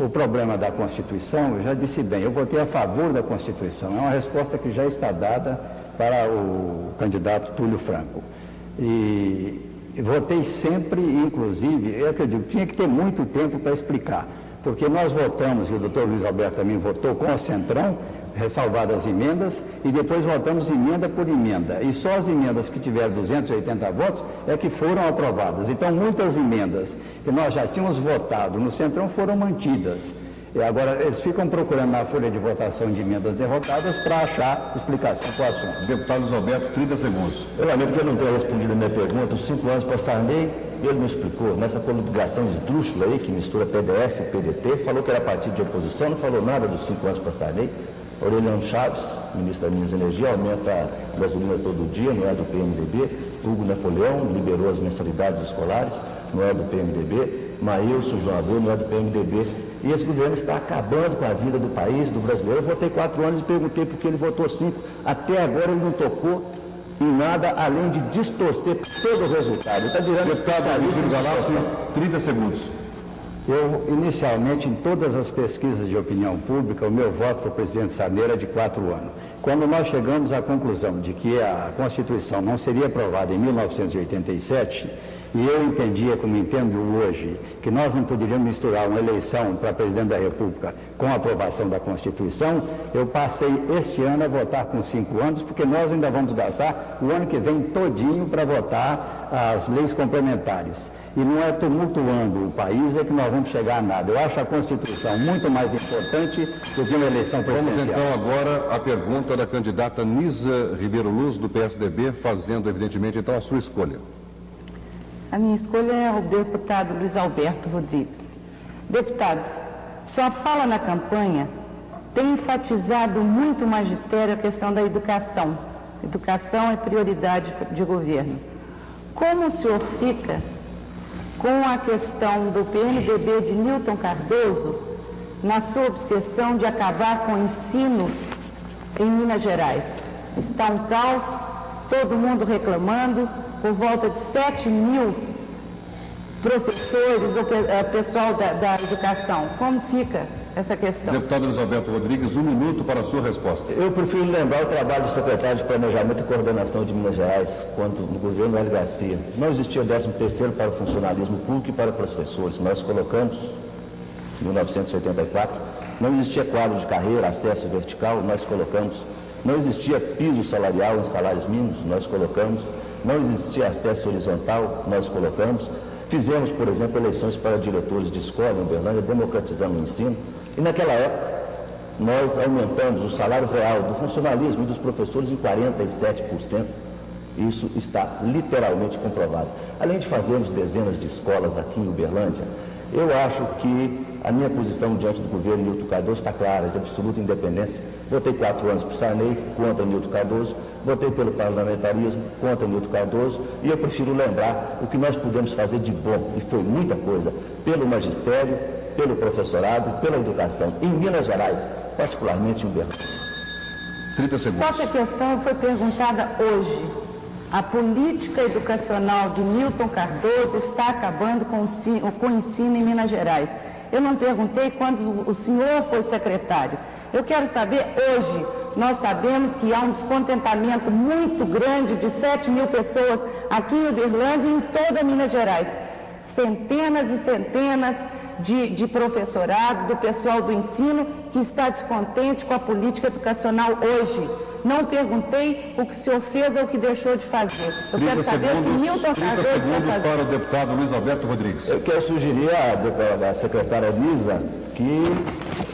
o problema da Constituição, eu já disse bem, eu votei a favor da Constituição. É uma resposta que já está dada para o candidato Túlio Franco. E votei sempre, inclusive, é o que eu digo, tinha que ter muito tempo para explicar, porque nós votamos, e o doutor Luiz Alberto também votou com o Centrão, ressalvadas as emendas, e depois votamos emenda por emenda. E só as emendas que tiveram 280 votos é que foram aprovadas. Então, muitas emendas que nós já tínhamos votado no Centrão foram mantidas. E agora, eles ficam procurando na folha de votação de emendas derrotadas para achar explicação para o assunto. Deputado Luiz Alberto, 30 segundos. Eu lamento que ele não tenha respondido a minha pergunta. Os 5 anos para Sarney, ele não explicou. Nessa coligação esdrúxula aí, que mistura PDS e PDT, falou que era partido de oposição, não falou nada dos 5 anos para Sarney. Aureliano Chaves, ministro da Minas e Energia, aumenta a gasolina todo dia, não é do PMDB. Hugo Napoleão liberou as mensalidades escolares, não é do PMDB. Maílson João Abreu, não é do PMDB. E esse governo está acabando com a vida do país, do brasileiro. Eu votei 4 anos e perguntei por que ele votou 5. Até agora ele não tocou em nada, além de distorcer todo o resultado. Está virando deputado Virgílio Galassi, 30 segundos. Eu, inicialmente, em todas as pesquisas de opinião pública, o meu voto para o presidente Sarney era de 4 anos. Quando nós chegamos à conclusão de que a Constituição não seria aprovada em 1987, e eu entendia, como entendo hoje, que nós não poderíamos misturar uma eleição para presidente da República com a aprovação da Constituição, eu passei este ano a votar com 5 anos, porque nós ainda vamos gastar o ano que vem todinho para votar as leis complementares. E não é tumultuando o país é que nós vamos chegar a nada. Eu acho a Constituição muito mais importante do que uma eleição presidencial. Vamos então agora à pergunta da candidata Nisa Ribeiro Luz, do PSDB, fazendo evidentemente então a sua escolha. A minha escolha é o deputado Luiz Alberto Rodrigues. Deputado, sua fala na campanha tem enfatizado muito o magistério a questão da educação. Educação é prioridade de governo. Como o senhor fica com a questão do PMDB de Newton Cardoso na sua obsessão de acabar com o ensino em Minas Gerais? Está um caos, todo mundo reclamando, por volta de 7 mil professores, pessoal da educação. Como fica essa questão? Deputado Luiz Alberto Rodrigues, 1 minuto para a sua resposta. Eu prefiro lembrar o trabalho do secretário de Planejamento e Coordenação de Minas Gerais, quando no governo Hélio Garcia. Não existia 13º para o funcionalismo público e para professores. Nós colocamos, em 1984, não existia quadro de carreira, acesso vertical, nós colocamos Não existia piso salarial em salários mínimos, nós colocamos. Não existia acesso horizontal, nós colocamos. Fizemos, por exemplo, eleições para diretores de escola em Uberlândia, democratizamos o ensino. E naquela época, nós aumentamos o salário real do funcionalismo e dos professores em 47%. Isso está literalmente comprovado. Além de fazermos dezenas de escolas aqui em Uberlândia, eu acho que a minha posição diante do governo Nilton Cardoso está clara, de absoluta independência. Votei 4 anos por Sarney, contra Nilton Cardoso. Votei pelo parlamentarismo, contra Nilton Cardoso. E eu prefiro lembrar o que nós pudemos fazer de bom, e foi muita coisa, pelo magistério, pelo professorado, pela educação, em Minas Gerais, particularmente em Uberlândia. 30 segundos. Só que a questão foi perguntada hoje. A política educacional de Nilton Cardoso está acabando com o ensino em Minas Gerais. Eu não perguntei quando o senhor foi secretário. Eu quero saber hoje. Nós sabemos que há um descontentamento muito grande de 7 mil pessoas aqui em Uberlândia e em toda Minas Gerais. Centenas e centenas de professorado, do pessoal do ensino, que está descontente com a política educacional hoje. Não perguntei o que o senhor fez ou o que deixou de fazer. Eu quero saber o que Nilton Cardoso está fazendo. Para o deputado Luiz Alberto Rodrigues. Eu quero sugerir à secretária Lisa que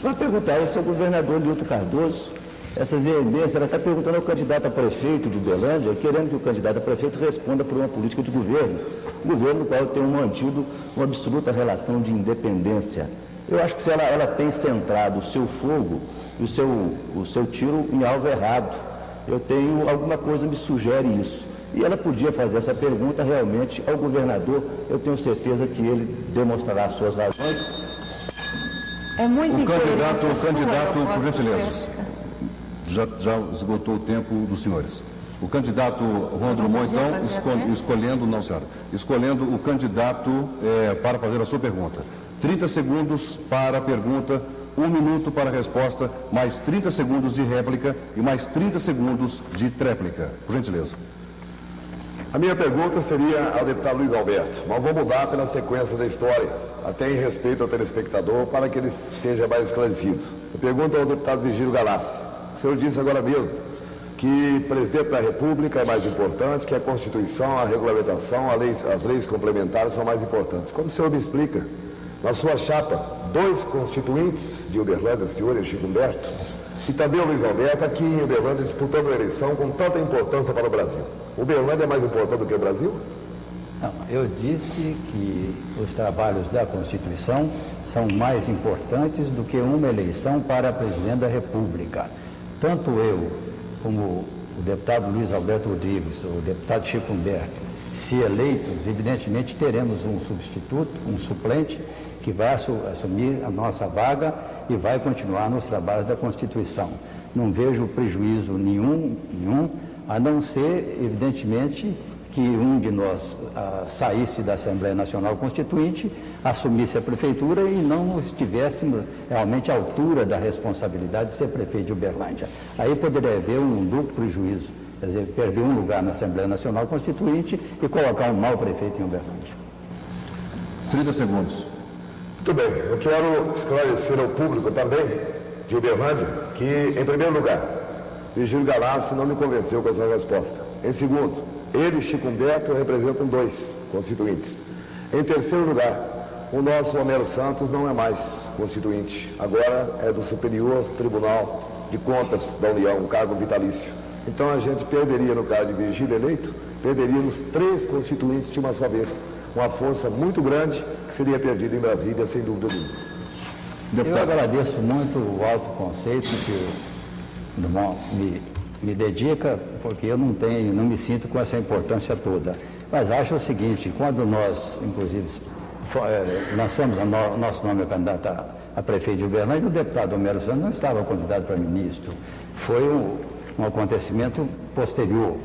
vai perguntar ao seu governador Nilton Cardoso. Essa veemência, ela está perguntando ao candidato a prefeito de Uberlândia, querendo que o candidato a prefeito responda por uma política de governo no qual tem mantido uma absoluta relação de independência. Eu acho que se ela tem centrado o seu fogo e o seu tiro em alvo errado, eu tenho alguma coisa me sugere isso. E ela podia fazer essa pergunta realmente ao governador, eu tenho certeza que ele demonstrará as suas razões. É muito o candidato, por gentileza. Já esgotou o tempo dos senhores. O candidato Juan Drummond, então, escolhendo o candidato para fazer a sua pergunta. 30 segundos para a pergunta, 1 minuto para a resposta, mais 30 segundos de réplica e mais 30 segundos de tréplica. Por gentileza. A minha pergunta seria ao deputado Luiz Alberto, mas vou mudar pela sequência da história, até em respeito ao telespectador, para que ele seja mais esclarecido. Eu pergunto ao deputado Virgílio Galassi. O senhor disse agora mesmo que presidente da República é mais importante, que a Constituição, a regulamentação, as leis complementares são mais importantes. Como o senhor me explica, na sua chapa, 2 constituintes de Uberlândia, o senhor e o Chico Humberto, e também o Luiz Alberto, aqui em Uberlândia, disputando a eleição com tanta importância para o Brasil. Uberlândia é mais importante do que o Brasil? Não, eu disse que os trabalhos da Constituição são mais importantes do que uma eleição para presidente da República. Tanto eu, como o deputado Luiz Alberto Rodrigues, o deputado Chico Humberto, se eleitos, evidentemente teremos um substituto, um suplente, que vai assumir a nossa vaga e vai continuar nos trabalhos da Constituição. Não vejo prejuízo nenhum, a não ser, evidentemente, que um de nós saísse da Assembleia Nacional Constituinte, assumisse a prefeitura e não estivéssemos realmente à altura da responsabilidade de ser prefeito de Uberlândia. Aí poderia haver um duplo prejuízo, quer dizer, perder um lugar na Assembleia Nacional Constituinte e colocar um mau prefeito em Uberlândia. 30 segundos. Muito bem, eu quero esclarecer ao público também de Uberlândia que, em primeiro lugar, Virgílio Galassi não me convenceu com a sua resposta. Em segundo, ele e Chico Humberto representam 2 constituintes. Em terceiro lugar, o nosso Homero Santos não é mais constituinte. Agora é do Superior Tribunal de Contas da União, um cargo vitalício. Então a gente perderia, no caso de Virgílio eleito, perderíamos 3 constituintes de uma só vez. Uma força muito grande que seria perdida em Brasília, sem dúvida nenhuma. Eu agradeço muito o alto conceito que o Drummond me dedica, porque eu não me sinto com essa importância toda. Mas acho o seguinte, quando nós, inclusive, lançamos o nosso nome a candidato a prefeito de Uberlândia, o deputado Homero Santos não estava convidado para ministro. Foi um acontecimento posterior.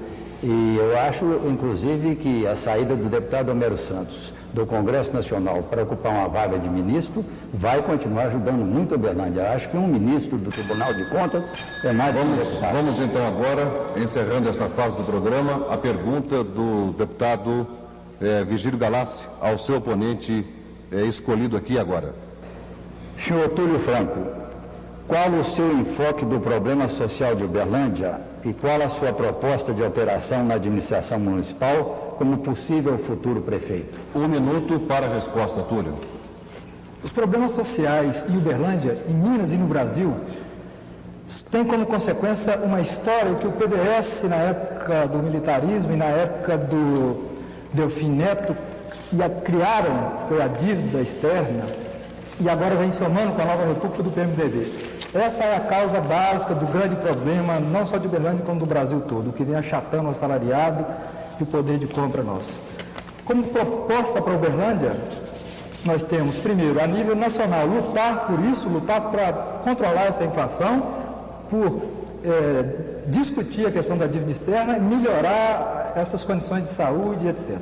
E eu acho, inclusive, que a saída do deputado Homero Santos do Congresso Nacional para ocupar uma vaga de ministro vai continuar ajudando muito a Uberlândia. Acho que um ministro do Tribunal de Contas é mais necessário. Vamos então agora, encerrando esta fase do programa, a pergunta do deputado Virgílio Galassi ao seu oponente escolhido aqui agora. Senhor Túlio Franco, qual o seu enfoque do problema social de Uberlândia e qual a sua proposta de alteração na administração municipal como possível futuro prefeito? 1 minuto para a resposta, Túlio. Os problemas sociais em Uberlândia, em Minas e no Brasil, têm como consequência uma história que o PDS, na época do militarismo e na época do Delfim Neto, criaram, foi a dívida externa, e agora vem somando com a nova república do PMDB. Essa é a causa básica do grande problema, não só de Uberlândia, como do Brasil todo, que vem achatando o assalariado e o poder de compra nosso. Como proposta para Uberlândia, nós temos, primeiro, a nível nacional, lutar por isso, lutar para controlar essa inflação, por discutir a questão da dívida externa e melhorar essas condições de saúde, etc.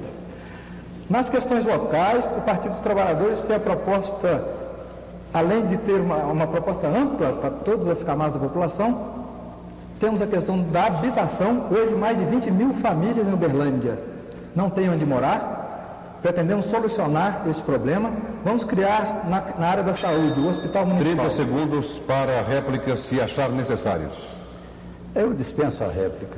Nas questões locais, o Partido dos Trabalhadores tem a proposta, além de ter uma proposta ampla para todas as camadas da população, temos a questão da habitação. Hoje, mais de 20 mil famílias em Uberlândia não têm onde morar. Pretendemos solucionar esse problema. Vamos criar na área da saúde o Hospital Municipal. 30 segundos para a réplica, se achar necessário. Eu dispenso a réplica.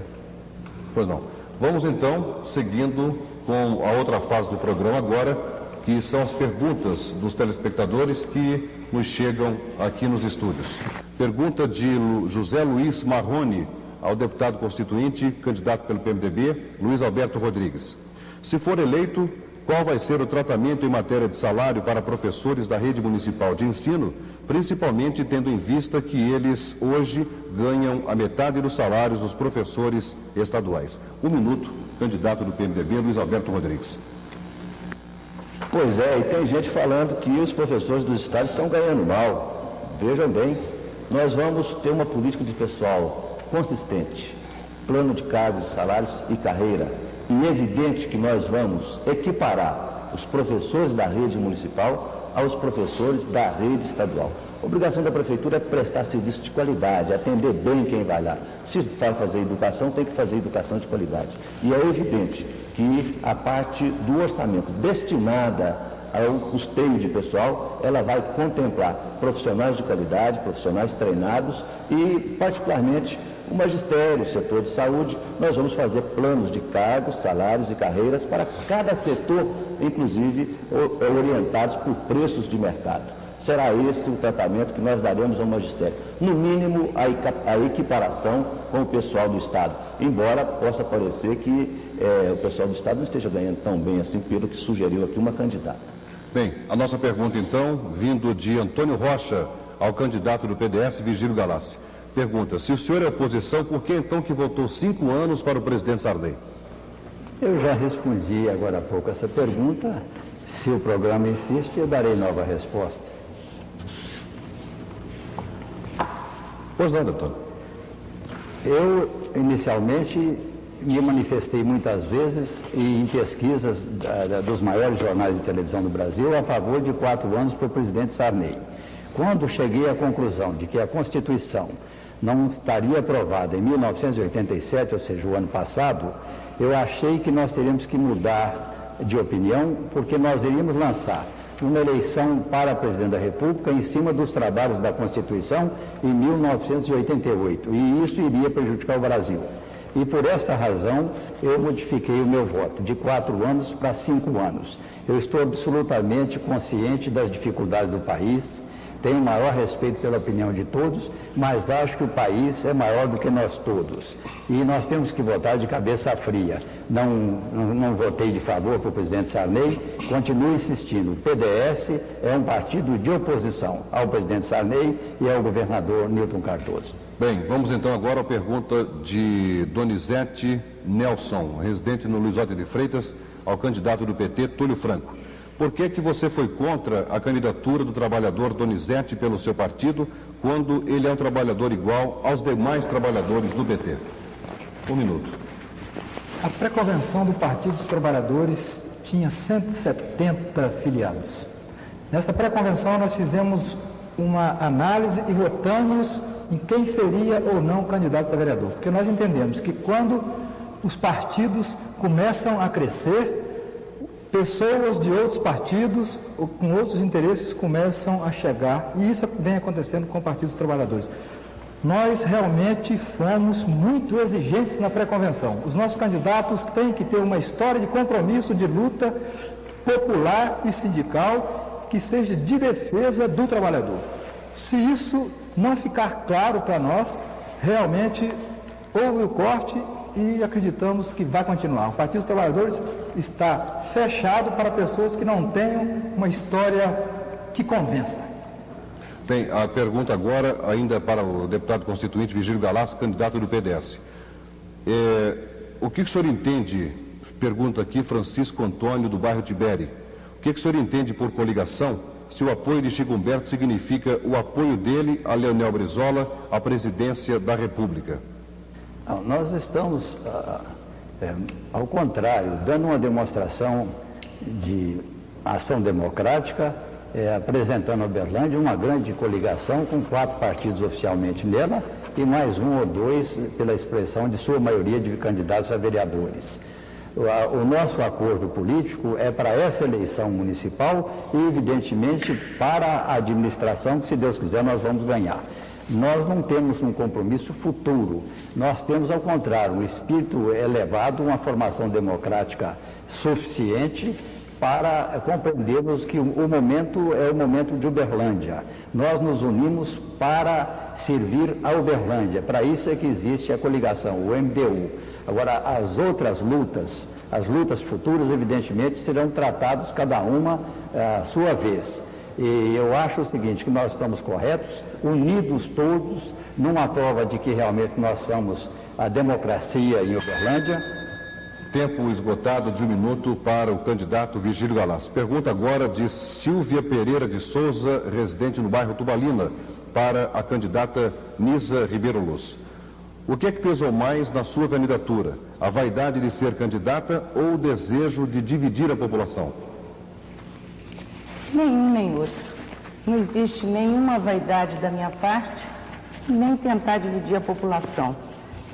Pois não. Vamos então, seguindo com a outra fase do programa agora, que são as perguntas dos telespectadores que nos chegam aqui nos estúdios. Pergunta de José Luiz Marrone, ao deputado constituinte, candidato pelo PMDB, Luiz Alberto Rodrigues. Se for eleito, qual vai ser o tratamento em matéria de salário para professores da rede municipal de ensino, principalmente tendo em vista que eles hoje ganham a metade dos salários dos professores estaduais? 1 minuto, candidato do PMDB, Luiz Alberto Rodrigues. Pois é, e tem gente falando que os professores dos estados estão ganhando mal. Vejam bem, nós vamos ter uma política de pessoal consistente, plano de cargos, salários e carreira. E é evidente que nós vamos equiparar os professores da rede municipal aos professores da rede estadual. A obrigação da prefeitura é prestar serviço de qualidade, atender bem quem vai lá. Se vai fazer educação, tem que fazer educação de qualidade. E é evidente que a parte do orçamento destinada ao custeio de pessoal, ela vai contemplar profissionais de qualidade, profissionais treinados e, particularmente, o magistério, o setor de saúde. Nós vamos fazer planos de cargos, salários e carreiras para cada setor, inclusive orientados por preços de mercado. Será esse o tratamento que nós daremos ao magistério. No mínimo, a equiparação com o pessoal do Estado, embora possa parecer que o pessoal do Estado não esteja ganhando tão bem assim, pelo que sugeriu aqui uma candidata. Bem, a nossa pergunta então, vindo de Antônio Rocha, ao candidato do PDS, Virgílio Galassi. Pergunta, se o senhor é oposição, por que então que votou 5 anos para o presidente Sarney? Eu já respondi agora há pouco essa pergunta. Se o programa insiste, eu darei nova resposta. Pois não, doutor. Eu, inicialmente, me manifestei muitas vezes e em pesquisas dos maiores jornais de televisão do Brasil a favor de 4 anos para o presidente Sarney. Quando cheguei à conclusão de que a Constituição não estaria aprovada em 1987, ou seja, o ano passado, eu achei que nós teríamos que mudar de opinião, porque nós iríamos lançar uma eleição para presidente da República em cima dos trabalhos da Constituição em 1988, e isso iria prejudicar o Brasil. E por esta razão eu modifiquei o meu voto de 4 anos para 5 anos. Eu estou absolutamente consciente das dificuldades do país, tenho maior respeito pela opinião de todos, mas acho que o país é maior do que nós todos. E nós temos que votar de cabeça fria. Não votei de favor para o presidente Sarney, continuo insistindo. O PDS é um partido de oposição ao presidente Sarney e ao governador Newton Cardoso. Bem, vamos então agora à pergunta de Donizete Nelson, residente no Luiz Otto de Freitas, ao candidato do PT, Túlio Franco. Por que você foi contra a candidatura do trabalhador Donizete pelo seu partido, quando ele é um trabalhador igual aos demais trabalhadores do PT? 1 minuto. A pré-convenção do Partido dos Trabalhadores tinha 170 filiados. Nessa pré-convenção nós fizemos uma análise e votamos em quem seria ou não candidato a vereador, porque nós entendemos que quando os partidos começam a crescer, pessoas de outros partidos ou com outros interesses começam a chegar, e isso vem acontecendo com o Partido dos Trabalhadores. Nós realmente fomos muito exigentes na pré-convenção. Os nossos candidatos têm que ter uma história de compromisso, de luta popular e sindical que seja de defesa do trabalhador. Se isso não ficar claro para nós, realmente houve o corte e acreditamos que vai continuar. O Partido dos Trabalhadores está fechado para pessoas que não tenham uma história que convença. Tem a pergunta agora, ainda para o deputado constituinte Virgílio Galás, candidato do PDS. O que o senhor entende, pergunta aqui Francisco Antônio, do bairro Tibere, o que o senhor entende por coligação, se o apoio de Chico Humberto significa o apoio dele a Leonel Brizola à presidência da República? Não, nós estamos, ao contrário, dando uma demonstração de ação democrática, apresentando a Uberlândia uma grande coligação com 4 partidos oficialmente nela e mais 1 ou 2 pela expressão de sua maioria de candidatos a vereadores. O nosso acordo político é para essa eleição municipal e, evidentemente, para a administração, que, se Deus quiser, nós vamos ganhar. Nós não temos um compromisso futuro, nós temos, ao contrário, um espírito elevado, uma formação democrática suficiente para compreendermos que o momento é o momento de Uberlândia. Nós nos unimos para servir a Uberlândia, para isso é que existe a coligação, o MDU. Agora, as outras lutas, as lutas futuras, evidentemente, serão tratadas cada uma à sua vez. E eu acho o seguinte, que nós estamos corretos, unidos todos, numa prova de que realmente nós somos a democracia em Uberlândia. Tempo esgotado de 1 minuto para o candidato Virgílio Galás. Pergunta agora de Silvia Pereira de Souza, residente no bairro Tubalina, para a candidata Nisa Ribeiro Luz. O que é que pesou mais na sua candidatura? A vaidade de ser candidata ou o desejo de dividir a população? Nenhum nem outro. Não existe nenhuma vaidade da minha parte, nem tentar dividir a população.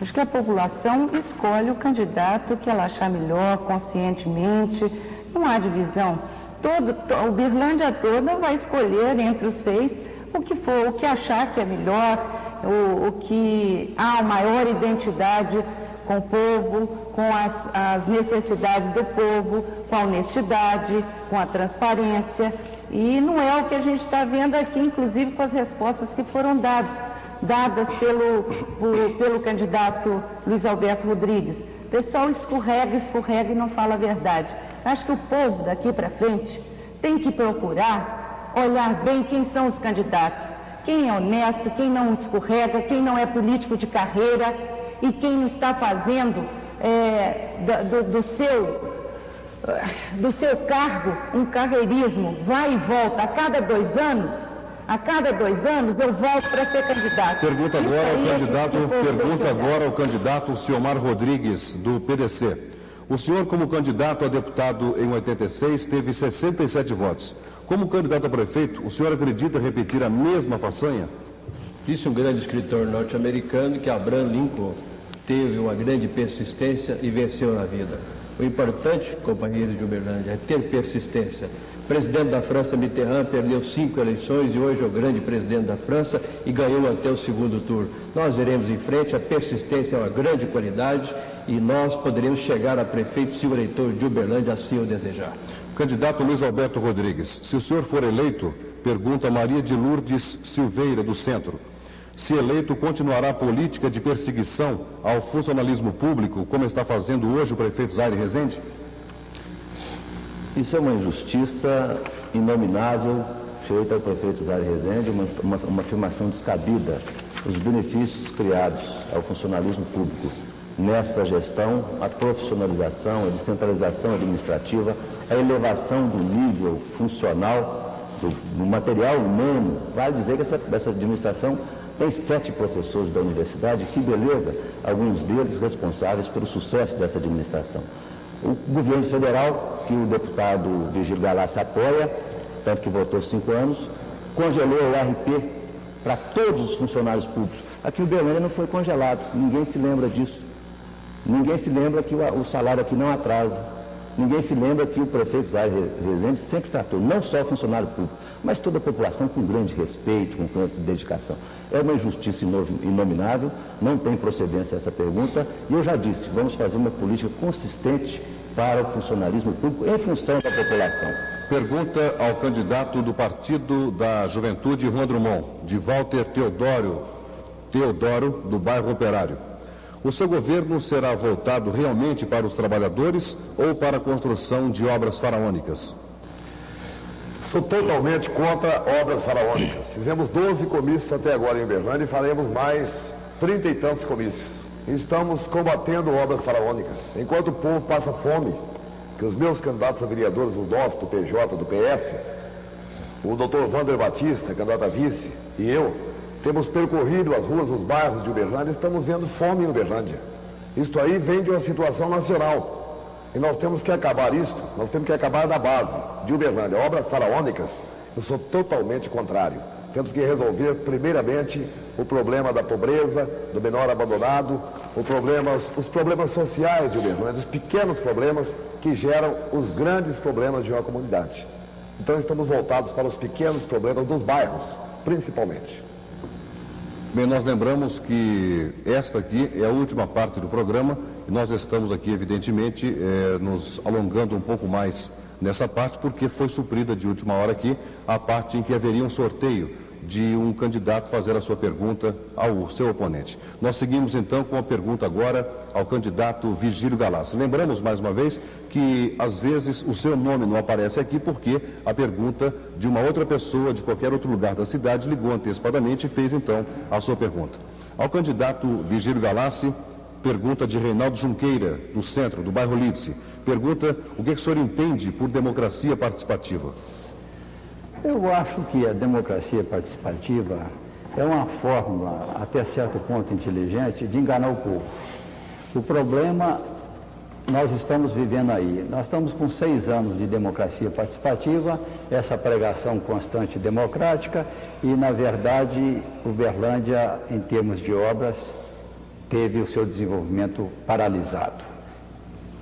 Acho que a população escolhe o candidato que ela achar melhor, conscientemente, não há divisão. A Uberlândia toda vai escolher entre os 6 o que for, o que achar que é melhor, o que há maior identidade com o povo, com as necessidades do povo, com a honestidade, com a transparência. E não é o que a gente está vendo aqui, inclusive com as respostas que foram dadas pelo candidato Luiz Alberto Rodrigues. O pessoal escorrega e não fala a verdade. Acho que o povo daqui para frente tem que procurar olhar bem quem são os candidatos, quem é honesto, quem não escorrega, quem não é político de carreira e quem não está fazendo do seu cargo um carreirismo, vai e volta a cada 2 anos. A cada 2 anos eu volto para ser candidato. Pergunta agora ao candidato Ciomar Rodrigues, do PDC. O senhor, como candidato a deputado em 86, teve 67 votos. Como candidato a prefeito, o senhor acredita repetir a mesma façanha? Disse um grande escritor norte-americano que Abraham Lincoln teve uma grande persistência e venceu na vida. O importante, companheiros de Uberlândia, é ter persistência. O presidente da França, Mitterrand, perdeu 5 eleições e hoje é o grande presidente da França e ganhou até o 2º turno. Nós iremos em frente, a persistência é uma grande qualidade e nós poderemos chegar a prefeito se o eleitor de Uberlândia assim o desejar. Candidato Luiz Alberto Rodrigues, se o senhor for eleito, pergunta Maria de Lourdes Silveira, do Centro, se eleito, continuará a política de perseguição ao funcionalismo público, como está fazendo hoje o prefeito Zaire Rezende? Isso é uma injustiça inominável feita ao prefeito Zaire Rezende, uma afirmação descabida. Os benefícios criados ao funcionalismo público nessa gestão, a profissionalização, a descentralização administrativa, a elevação do nível funcional, do material humano. Vale dizer que essa administração tem 7 professores da universidade, que beleza, alguns deles responsáveis pelo sucesso dessa administração. O governo federal, que o deputado Virgílio Galás apoia, tanto que votou 5 anos, congelou o RP para todos os funcionários públicos. Aqui em Uberlândia não foi congelado, ninguém se lembra disso. Ninguém se lembra que o salário aqui não atrasa. Ninguém se lembra que o prefeito Zaire Rezende sempre tratou não só o funcionário público, mas toda a população com grande respeito, com grande dedicação. É uma injustiça inominável, não tem procedência essa pergunta, e eu já disse, vamos fazer uma política consistente para o funcionalismo público em função da população. Pergunta ao candidato do Partido da Juventude, Juan Drummond, de Walter Teodoro, do bairro Operário. O seu governo será voltado realmente para os trabalhadores ou para a construção de obras faraônicas? Sou totalmente contra obras faraônicas. Fizemos 12 comícios até agora em Uberlândia e faremos mais 30 e tantos comícios. Estamos combatendo obras faraônicas. Enquanto o povo passa fome, que os meus candidatos a vereadores, o nosso, do PJ, do PS, o doutor Wander Batista, candidato a vice, e eu, temos percorrido as ruas, os bairros de Uberlândia, estamos vendo fome em Uberlândia. Isto aí vem de uma situação nacional. E nós temos que acabar isso, nós temos que acabar da base de Uberlândia. Obras faraônicas, eu sou totalmente contrário. Temos que resolver, primeiramente, o problema da pobreza, do menor abandonado, os problemas sociais de Uberlândia, os pequenos problemas que geram os grandes problemas de uma comunidade. Então, estamos voltados para os pequenos problemas dos bairros, principalmente. Bem, nós lembramos que esta aqui é a última parte do programa e nós estamos aqui, evidentemente, nos alongando um pouco mais nessa parte, porque foi suprida de última hora aqui a parte em que haveria um sorteio de um candidato fazer a sua pergunta ao seu oponente. Nós seguimos então com a pergunta agora ao candidato Virgílio Galassi. Lembramos mais uma vez que às vezes o seu nome não aparece aqui porque a pergunta de uma outra pessoa de qualquer outro lugar da cidade ligou antecipadamente e fez então a sua pergunta. Ao candidato Virgílio Galassi, pergunta de Reinaldo Junqueira, do centro, do bairro Lídice. Pergunta o que o senhor entende por democracia participativa? Eu acho que a democracia participativa é uma fórmula, até certo ponto inteligente, de enganar o povo. O problema nós estamos vivendo aí. Nós estamos com 6 anos de democracia participativa, essa pregação constante democrática, e, na verdade, Uberlândia, em termos de obras, teve o seu desenvolvimento paralisado.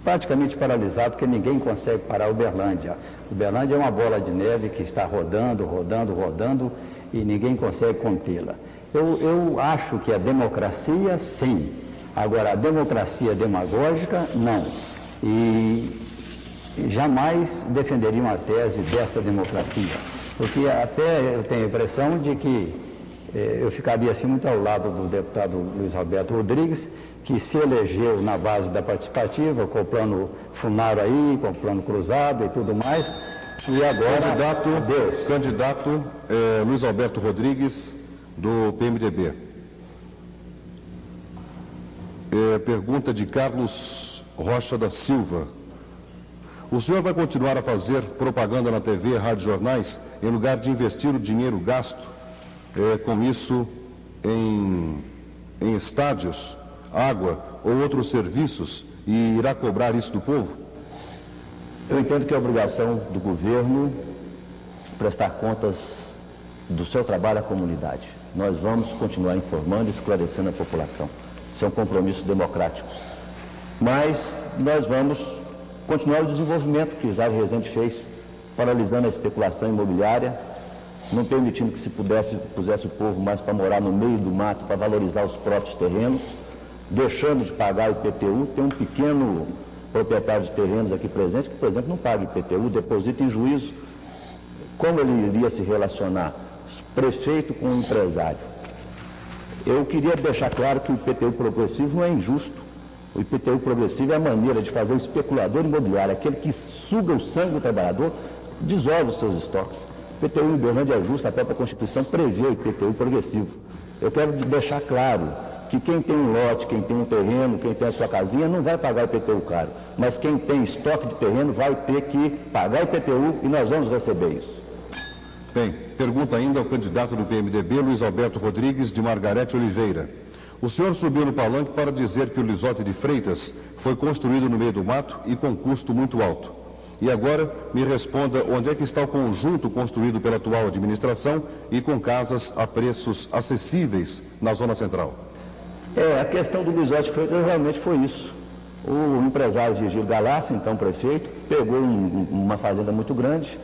Praticamente paralisado, porque ninguém consegue parar Uberlândia. Uberlândia é uma bola de neve que está rodando e ninguém consegue contê-la. Eu acho que a democracia, sim. Agora, a democracia demagógica, não. E jamais defenderia uma tese desta democracia. Porque até eu tenho a impressão de que eu ficaria assim muito ao lado do deputado Luiz Roberto Rodrigues, que se elegeu na base da participativa, com o plano Funaro aí, com o plano cruzado e tudo mais, e agora... Candidato Luiz Alberto Rodrigues, do PMDB. Pergunta de Carlos Rocha da Silva. O senhor vai continuar a fazer propaganda na TV, rádio, jornais, em lugar de investir o dinheiro gasto com isso em estádios, água ou outros serviços, e irá cobrar isso do povo? Eu entendo que é obrigação do governo prestar contas do seu trabalho à comunidade. Nós vamos continuar informando e esclarecendo a população. Isso é um compromisso democrático. Mas nós vamos continuar o desenvolvimento que Zaire Rezende fez, paralisando a especulação imobiliária, não permitindo que se pusesse o povo mais para morar no meio do mato, para valorizar os próprios terrenos, deixando de pagar IPTU. Tem um pequeno proprietário de terrenos aqui presente que, por exemplo, não paga IPTU, deposita em juízo. Como ele iria se relacionar, prefeito com o empresário? Eu queria deixar claro que o IPTU progressivo não é injusto. O IPTU progressivo é a maneira de fazer o especulador imobiliário, aquele que suga o sangue do trabalhador, dissolve os seus estoques. O IPTU em Uberlândia é justo, a própria Constituição prevê o IPTU progressivo. Eu quero deixar claro que quem tem um lote, quem tem um terreno, quem tem a sua casinha, não vai pagar IPTU caro. Mas quem tem estoque de terreno vai ter que pagar IPTU e nós vamos receber isso. Bem, pergunta ainda ao candidato do PMDB, Luiz Alberto Rodrigues, de Margarete Oliveira. O senhor subiu no palanque para dizer que o Lisote de Freitas foi construído no meio do mato e com custo muito alto. E agora me responda onde é que está o conjunto construído pela atual administração e com casas a preços acessíveis na zona central. A questão do Lisote de Freitas realmente foi isso. O empresário Virgílio Galassi, então prefeito, pegou uma fazenda muito grande,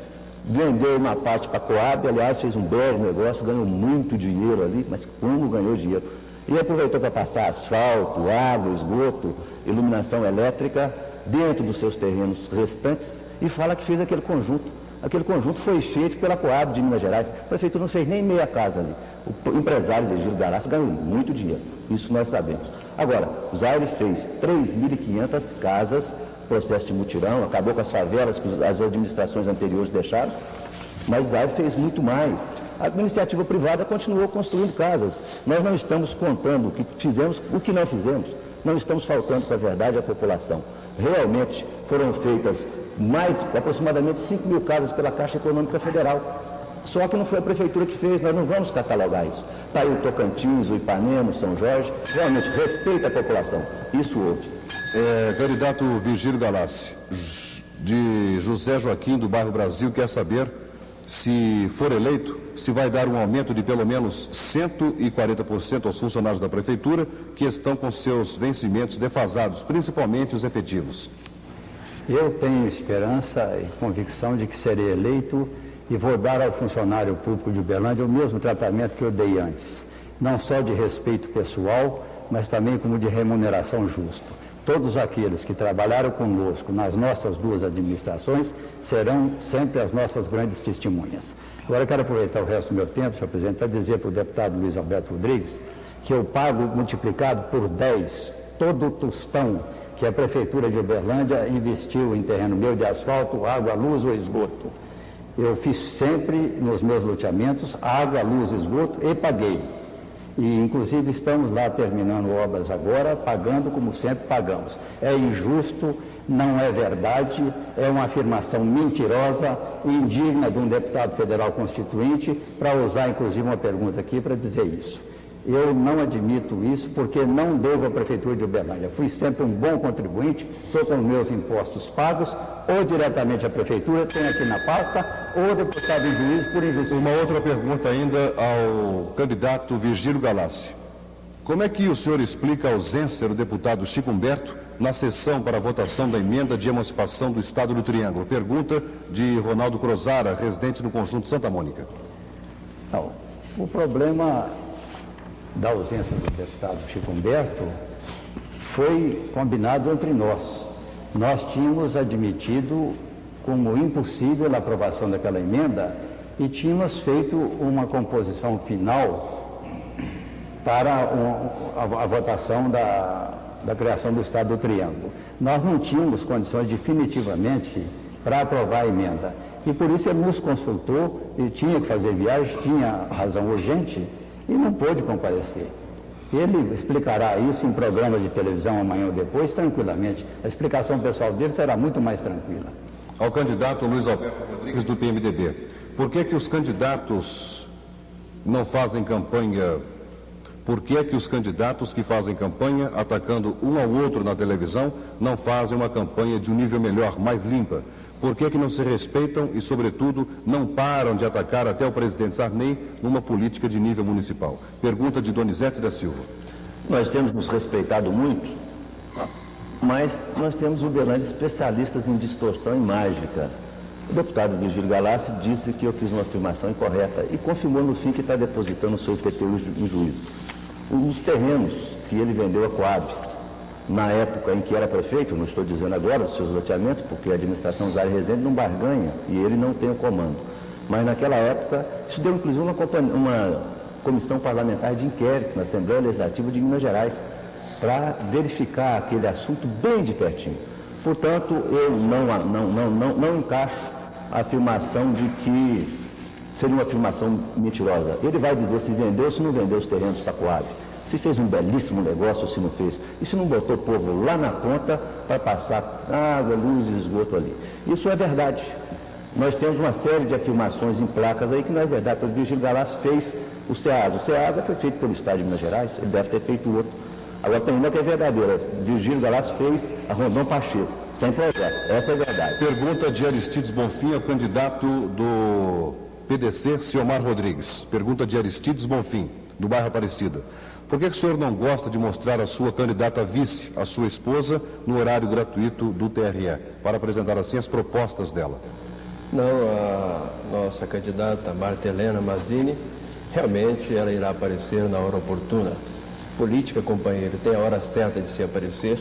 vendeu uma parte para a Coab, aliás, fez um belo negócio, ganhou muito dinheiro ali, mas como ganhou dinheiro? E aproveitou para passar asfalto, água, esgoto, iluminação elétrica dentro dos seus terrenos restantes e fala que fez aquele conjunto. Aquele conjunto foi feito pela Coab de Minas Gerais. A prefeitura não fez nem meia casa ali. O empresário Virgílio Galassi ganhou muito dinheiro. Isso nós sabemos. Agora, o Zaire fez 3.500 casas, processo de mutirão, acabou com as favelas que as administrações anteriores deixaram, mas o Zaire fez muito mais. A iniciativa privada continuou construindo casas. Nós não estamos contando o que fizemos, o que não fizemos. Não estamos faltando com a verdade à população. Realmente foram feitas aproximadamente 5.000 casas pela Caixa Econômica Federal. Só que não foi a prefeitura que fez, nós não vamos catalogar isso. Está aí o Tocantins, o Ipanema, o São Jorge. Realmente, respeita a população. Isso houve. Candidato Virgílio Galassi, de José Joaquim, do bairro Brasil, quer saber, se for eleito, se vai dar um aumento de pelo menos 140% aos funcionários da prefeitura que estão com seus vencimentos defasados, principalmente os efetivos. Eu tenho esperança e convicção de que serei eleito e vou dar ao funcionário público de Uberlândia o mesmo tratamento que eu dei antes, não só de respeito pessoal, mas também como de remuneração justa. Todos aqueles que trabalharam conosco nas nossas duas administrações serão sempre as nossas grandes testemunhas. Agora eu quero aproveitar o resto do meu tempo, senhor presidente, para dizer para o deputado Luiz Alberto Rodrigues que eu pago multiplicado por 10 todo o tostão que a Prefeitura de Uberlândia investiu em terreno meu de asfalto, água, luz ou esgoto. Eu fiz sempre nos meus loteamentos água, luz, esgoto e paguei. E, inclusive, estamos lá terminando obras agora, pagando como sempre pagamos. É injusto, não é verdade, é uma afirmação mentirosa, indigna de um deputado federal constituinte, para usar, inclusive, uma pergunta aqui para dizer isso. Eu não admito isso porque não devo à Prefeitura de Uberlândia. Fui sempre um bom contribuinte, estou com meus impostos pagos, ou diretamente à Prefeitura, tenho aqui na pasta, ou deputado em juízo por injustiça. Uma outra pergunta ainda ao candidato Virgílio Galassi. Como é que o senhor explica a ausência do deputado Chico Humberto na sessão para a votação da emenda de emancipação do Estado do Triângulo? Pergunta de Ronaldo Crozara, residente no Conjunto Santa Mônica. Não, o problema da ausência do deputado Chico Humberto foi combinado entre nós. Nós tínhamos admitido como impossível a aprovação daquela emenda e tínhamos feito uma composição final para a votação da criação do Estado do Triângulo. Nós não tínhamos condições definitivamente para aprovar a emenda e por isso ele nos consultou e tinha que fazer viagem, tinha razão urgente e não pôde comparecer. Ele explicará isso em programa de televisão amanhã ou depois, tranquilamente. A explicação pessoal dele será muito mais tranquila. Ao candidato Luiz Alberto Rodrigues, do PMDB. Por que os candidatos não fazem campanha? Por que os candidatos que fazem campanha, atacando um ao outro na televisão, não fazem uma campanha de um nível melhor, mais limpa? Por que não se respeitam e, sobretudo, não param de atacar até o presidente Sarney numa política de nível municipal? Pergunta de Donizete da Silva. Nós temos nos respeitado muito, mas nós temos Uberlândia especialistas em distorção e mágica. O deputado Virgílio Galassi disse que eu fiz uma afirmação incorreta e confirmou no fim que está depositando o seu IPTU em juízo. Os terrenos que ele vendeu à Coab, na época em que era prefeito, não estou dizendo agora os seus loteamentos, porque a administração Zaire Rezende não barganha e ele não tem o comando. Mas naquela época, isso deu inclusive uma comissão parlamentar de inquérito na Assembleia Legislativa de Minas Gerais para verificar aquele assunto bem de pertinho. Portanto, eu não encaixo a afirmação de que seria uma afirmação mentirosa. Ele vai dizer se vendeu ou se não vendeu os terrenos para a Coab. Se fez um belíssimo negócio ou se não fez. E se não botou o povo lá na ponta para passar água, luz e esgoto ali. Isso é verdade. Nós temos uma série de afirmações em placas aí que não é verdade. O Virgílio Galassi fez o SEASA. O SEASA foi feito pelo Estado de Minas Gerais, ele deve ter feito outro. Agora tem uma que é verdadeira. Virgílio Galassi fez a Rondon Pacheco, sem projeto. Essa é a verdade. Pergunta de Aristides Bonfim ao candidato do PDC, Ciomar Rodrigues. Pergunta de Aristides Bonfim. do bairro Aparecida. Por que o senhor não gosta de mostrar a sua candidata a vice, a sua esposa, no horário gratuito do TRE, para apresentar assim as propostas dela? Não, a nossa candidata Marta Helena Mazzini, realmente ela irá aparecer na hora oportuna. Política, companheiro, tem a hora certa de se aparecer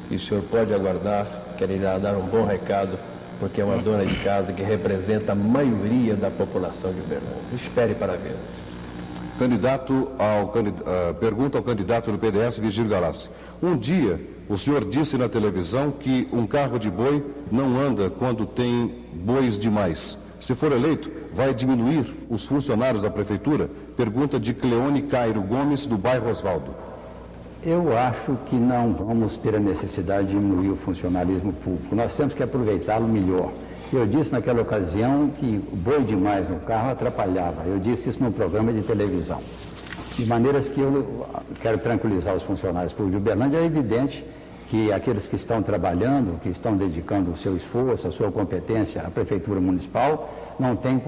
e o senhor pode aguardar que ela irá dar um bom recado, porque é uma dona de casa que representa a maioria da população de Uberlândia. Espere para ver. Pergunta ao candidato do PDS, Virgílio Galassi. Um dia, o senhor disse na televisão que um carro de boi não anda quando tem bois demais. Se for eleito, vai diminuir os funcionários da prefeitura? Pergunta de Cleone Cairo Gomes, do bairro Osvaldo. Eu acho que não vamos ter a necessidade de diminuir o funcionalismo público. Nós temos que aproveitá-lo melhor. Eu disse naquela ocasião que o boi demais no carro atrapalhava. Eu disse isso num programa de televisão. De maneiras que eu quero tranquilizar os funcionários públicos de Uberlândia. É evidente que aqueles que estão trabalhando, que estão dedicando o seu esforço, a sua competência à Prefeitura Municipal, não têm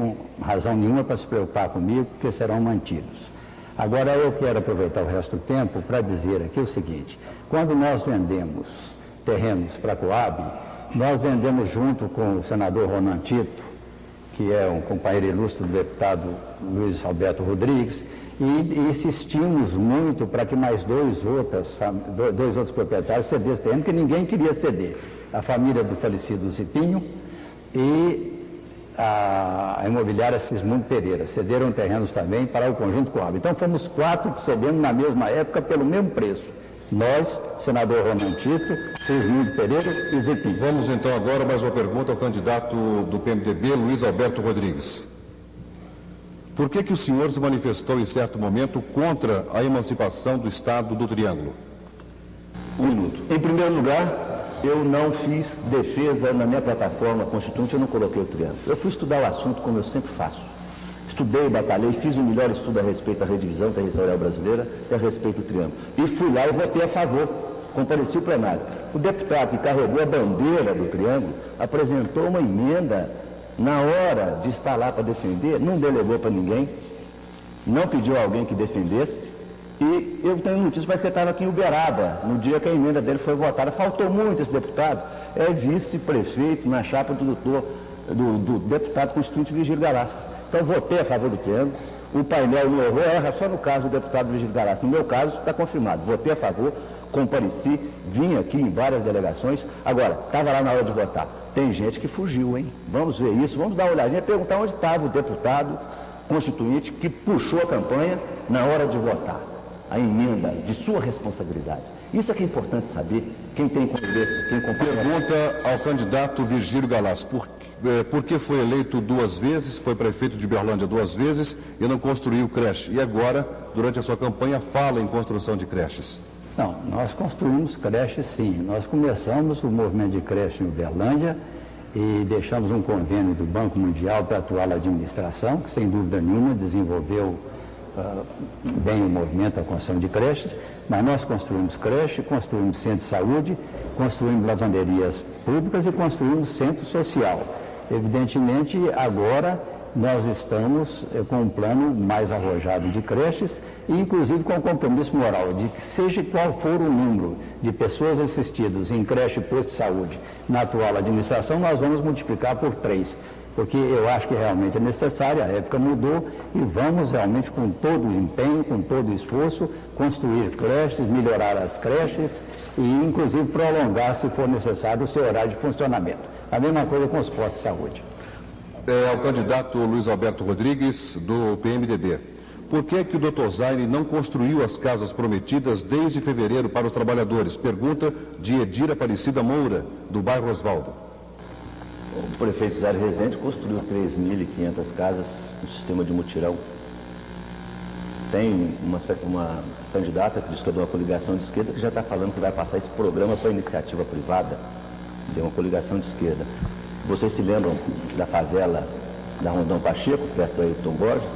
razão nenhuma para se preocupar comigo, porque serão mantidos. Agora, eu quero aproveitar o resto do tempo para dizer aqui o seguinte: quando nós vendemos terrenos para a Coab, nós vendemos junto com o senador Ronan Tito, que é um companheiro ilustre do deputado Luiz Alberto Rodrigues, e insistimos muito para que mais dois outros proprietários cedessem terreno, que ninguém queria ceder. A família do falecido Zipinho e a imobiliária Sismundo Pereira cederam terrenos também para o Conjunto Coab. Então fomos 4 que cedemos na mesma época pelo mesmo preço. Nós, senador Ronan Tito, Sismundo Pereira e Zipinho. Vamos então agora mais uma pergunta ao candidato do PMDB, Luiz Alberto Rodrigues. Por que o senhor se manifestou em certo momento contra a emancipação do Estado do Triângulo? Um minuto. Em primeiro lugar, eu não fiz defesa na minha plataforma constituinte, eu não coloquei o Triângulo. Eu fui estudar o assunto como eu sempre faço. Estudei, batalhei, fiz o melhor estudo a respeito da redivisão territorial brasileira e a respeito do Triângulo. E fui lá e votei a favor, compareci o plenário. O deputado que carregou a bandeira do Triângulo apresentou uma emenda na hora de estar lá para defender, não delegou para ninguém, não pediu a alguém que defendesse. E eu tenho notícia, parece que ele estava aqui em Uberaba, no dia que a emenda dele foi votada. Faltou muito esse deputado, é vice-prefeito na chapa do deputado constituinte Virgílio Galassi. Então votei a favor do Triângulo, o painel não errou, erra só no caso do deputado Virgílio Galassi. No meu caso, está confirmado, votei a favor, compareci, vim aqui em várias delegações. Agora, estava lá na hora de votar. Tem gente que fugiu, hein? Vamos ver isso, vamos dar uma olhadinha, perguntar onde estava o deputado constituinte que puxou a campanha na hora de votar. A emenda de sua responsabilidade. Isso é que é importante saber, quem tem convivência, quem compreende. Pergunta ao candidato Virgílio Galassi, por que foi eleito 2 vezes, foi prefeito de Uberlândia 2 vezes e não construiu creche? E agora, durante a sua campanha, fala em construção de creches. Não, nós construímos creches sim. Nós começamos o movimento de creche em Uberlândia e deixamos um convênio do Banco Mundial para a atual administração, que sem dúvida nenhuma desenvolveu bem o movimento, a construção de creches, mas nós construímos creche, construímos centro de saúde, construímos lavanderias públicas e construímos centro social. Evidentemente, agora nós estamos com um plano mais arrojado de creches e inclusive com o compromisso moral de que seja qual for o número de pessoas assistidas em creche e posto de saúde na atual administração, nós vamos multiplicar por 3. Porque eu acho que realmente é necessário, a época mudou e vamos realmente com todo o empenho, com todo o esforço, construir creches, melhorar as creches e inclusive prolongar, se for necessário, o seu horário de funcionamento. A mesma coisa com os postos de saúde. Ao candidato Luiz Alberto Rodrigues, do PMDB. Por que o Dr. Zaine não construiu as casas prometidas desde fevereiro para os trabalhadores? Pergunta de Edir Aparecida Moura, do bairro Osvaldo. O prefeito Zaire Rezende construiu 3.500 casas no sistema de mutirão. Tem uma candidata que diz que é de uma coligação de esquerda que já está falando que vai passar esse programa para iniciativa privada. De uma coligação de esquerda. Vocês se lembram da favela da Rondão Pacheco, perto do Ayrton Borges?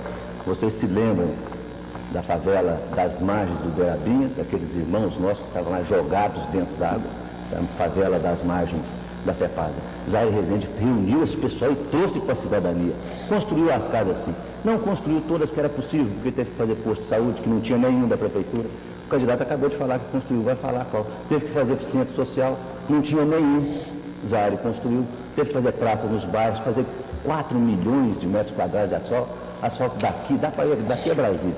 Vocês se lembram da favela das margens do Berabinha, daqueles irmãos nossos que estavam lá jogados dentro d'água? Da favela das margens da FEPASA. Zaire Rezende reuniu esse pessoal e trouxe para a cidadania. Construiu as casas assim. Não construiu todas que era possível, porque teve que fazer posto de saúde, que não tinha nenhum da prefeitura. O candidato acabou de falar que construiu, vai falar qual. Teve que fazer centro social, não tinha nenhum. Zaire construiu. Teve que fazer praças nos bairros, fazer 4 milhões de metros quadrados de asfalto daqui a Brasília.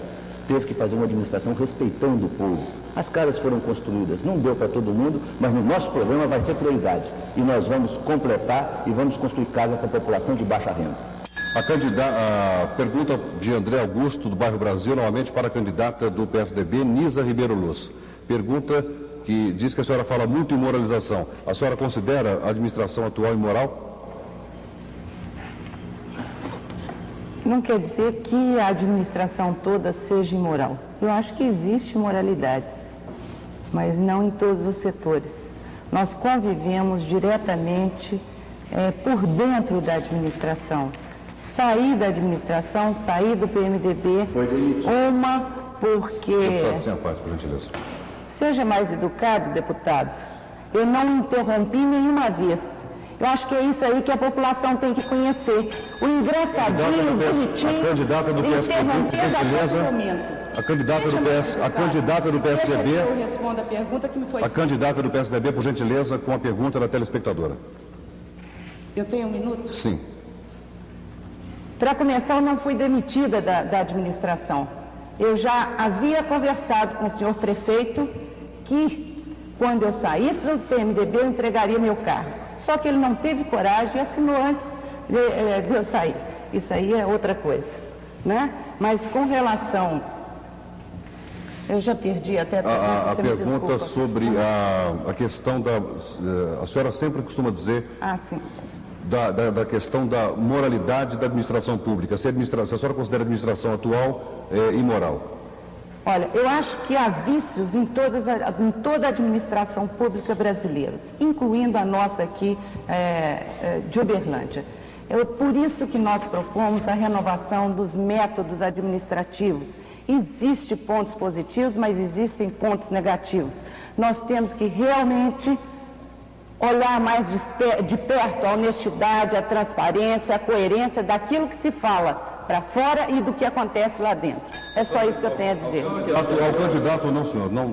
Teve que fazer uma administração respeitando o povo. As casas foram construídas, não deu para todo mundo, mas no nosso programa vai ser prioridade. E nós vamos completar e vamos construir casa para a população de baixa renda. A pergunta de André Augusto, do bairro Brasil, novamente para a candidata do PSDB, Nisa Ribeiro Luz. Pergunta que diz que a senhora fala muito em moralização. A senhora considera a administração atual imoral? Não quer dizer que a administração toda seja imoral. Eu acho que existem moralidades, mas não em todos os setores. Nós convivemos diretamente por dentro da administração. Saí da administração, saí do PMDB, uma porque... Deputado, sem a parte, por gentileza. Seja mais educado, deputado. Eu não interrompi nenhuma vez. Eu acho que é isso aí que a população tem que conhecer. O engraçadinho, bonitinho, a candidata do PSDB, por gentileza. A candidata do PSDB. Eu respondo a pergunta que me foi. A candidata do PSDB, por gentileza, com a pergunta da telespectadora. Eu tenho um minuto? Sim. Para começar, eu não fui demitida da administração. Eu já havia conversado com o senhor prefeito que, quando eu saísse do PMDB, eu entregaria meu cargo. Só que ele não teve coragem e assinou antes de eu sair. Isso aí é outra coisa, né? Mas com relação... Eu já perdi até a pergunta sobre a questão da... A senhora sempre costuma dizer... Ah, sim. Da questão da moralidade da administração pública. Se a senhora considera a administração atual imoral? Olha, eu acho que há vícios em toda a administração pública brasileira, incluindo a nossa aqui de Uberlândia. É por isso que nós propomos a renovação dos métodos administrativos. Existem pontos positivos, mas existem pontos negativos. Nós temos que realmente olhar mais de perto a honestidade, a transparência, a coerência daquilo que se fala para fora e do que acontece lá dentro. É só isso que eu tenho a dizer. Ao candidato, não, senhor. Não,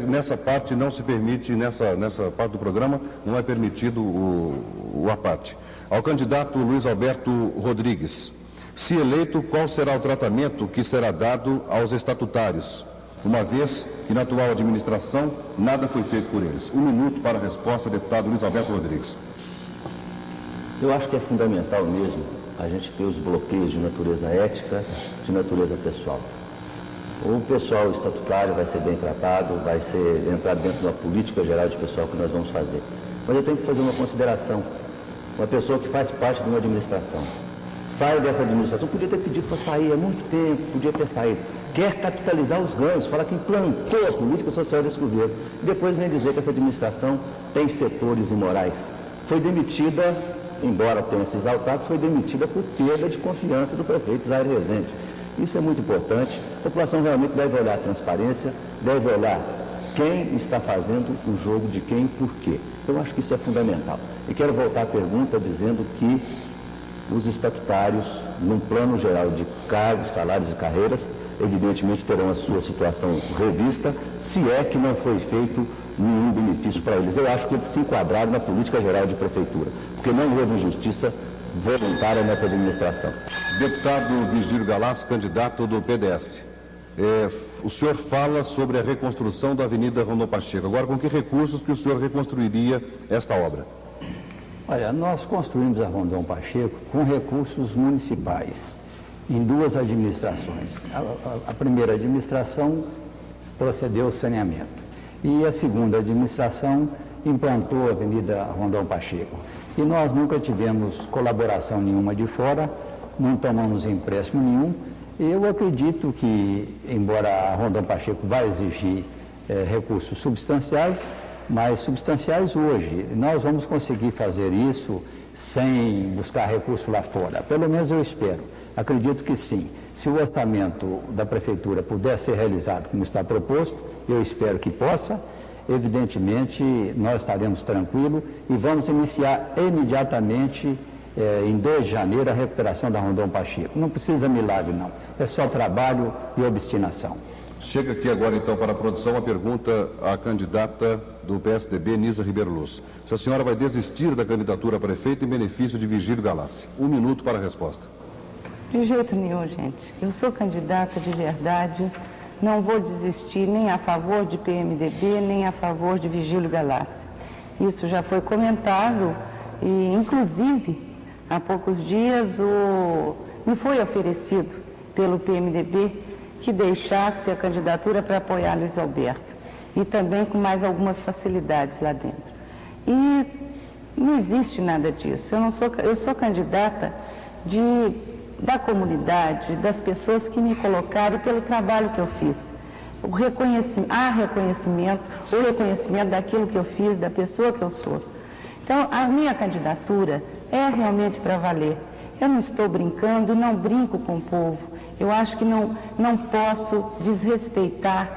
nessa parte não se permite, nessa parte do programa, não é permitido o aparte. Ao candidato Luiz Alberto Rodrigues, se eleito, qual será o tratamento que será dado aos estatutários, uma vez que na atual administração nada foi feito por eles? 1 minuto para a resposta, deputado Luiz Alberto Rodrigues. Eu acho que é fundamental mesmo a gente ter os bloqueios de natureza ética, de natureza pessoal. O pessoal estatutário vai ser bem tratado, vai ser entrar dentro da política geral de pessoal que nós vamos fazer. Mas eu tenho que fazer uma consideração. Uma pessoa que faz parte de uma administração, sai dessa administração, podia ter pedido para sair há muito tempo, podia ter saído. Quer capitalizar os ganhos, fala que implantou a política social desse governo. E depois vem dizer que essa administração tem setores imorais. Foi demitida, embora tenha se exaltado, foi demitida por perda de confiança do prefeito Zaire Rezende. Isso é muito importante. A população realmente deve olhar a transparência, deve olhar quem está fazendo o jogo de quem e por quê. Eu acho que isso é fundamental. E quero voltar à pergunta dizendo que os estatutários, num plano geral de cargos, salários e carreiras, evidentemente terão a sua situação revista, se é que não foi feito nenhum benefício para eles. Eu acho que eles se enquadraram na política geral de prefeitura, porque não houve injustiça voluntária nessa administração. Deputado Virgílio Galás, candidato do PDS. O senhor fala sobre a reconstrução da Avenida Rondon Pacheco. Agora, com que recursos que o senhor reconstruiria esta obra? Olha, nós construímos a Rondon Pacheco com recursos municipais, em 2 administrações. A primeira administração procedeu ao saneamento e a segunda administração implantou a Avenida Rondon Pacheco. E nós nunca tivemos colaboração nenhuma de fora, não tomamos empréstimo nenhum. Eu acredito que, embora a Rondon Pacheco vai exigir recursos substanciais, mas substanciais hoje, nós vamos conseguir fazer isso sem buscar recurso lá fora. Pelo menos eu espero. Acredito que sim. Se o orçamento da Prefeitura puder ser realizado como está proposto, eu espero que possa, evidentemente nós estaremos tranquilos e vamos iniciar imediatamente em 2 de janeiro, a recuperação da Rondon Pacheco. Não precisa milagre, não. É só trabalho e obstinação. Chega aqui agora, então, para a produção, a pergunta à candidata do PSDB, Nisa Ribeiro Luz. Se a senhora vai desistir da candidatura a prefeito em benefício de Vigílio Galassi. 1 minuto para a resposta. De jeito nenhum, gente. Eu sou candidata de verdade. Não vou desistir nem a favor de PMDB, nem a favor de Vigílio Galassi. Isso já foi comentado e, inclusive, há poucos dias me foi oferecido pelo PMDB que deixasse a candidatura para apoiar Luiz Alberto e também com mais algumas facilidades lá dentro. E não existe nada disso. Eu sou candidata da comunidade, das pessoas que me colocaram pelo trabalho que eu fiz. O reconhecimento daquilo que eu fiz, da pessoa que eu sou. Então, a minha candidatura é realmente para valer. Eu não estou brincando, não brinco com o povo. Eu acho que não posso desrespeitar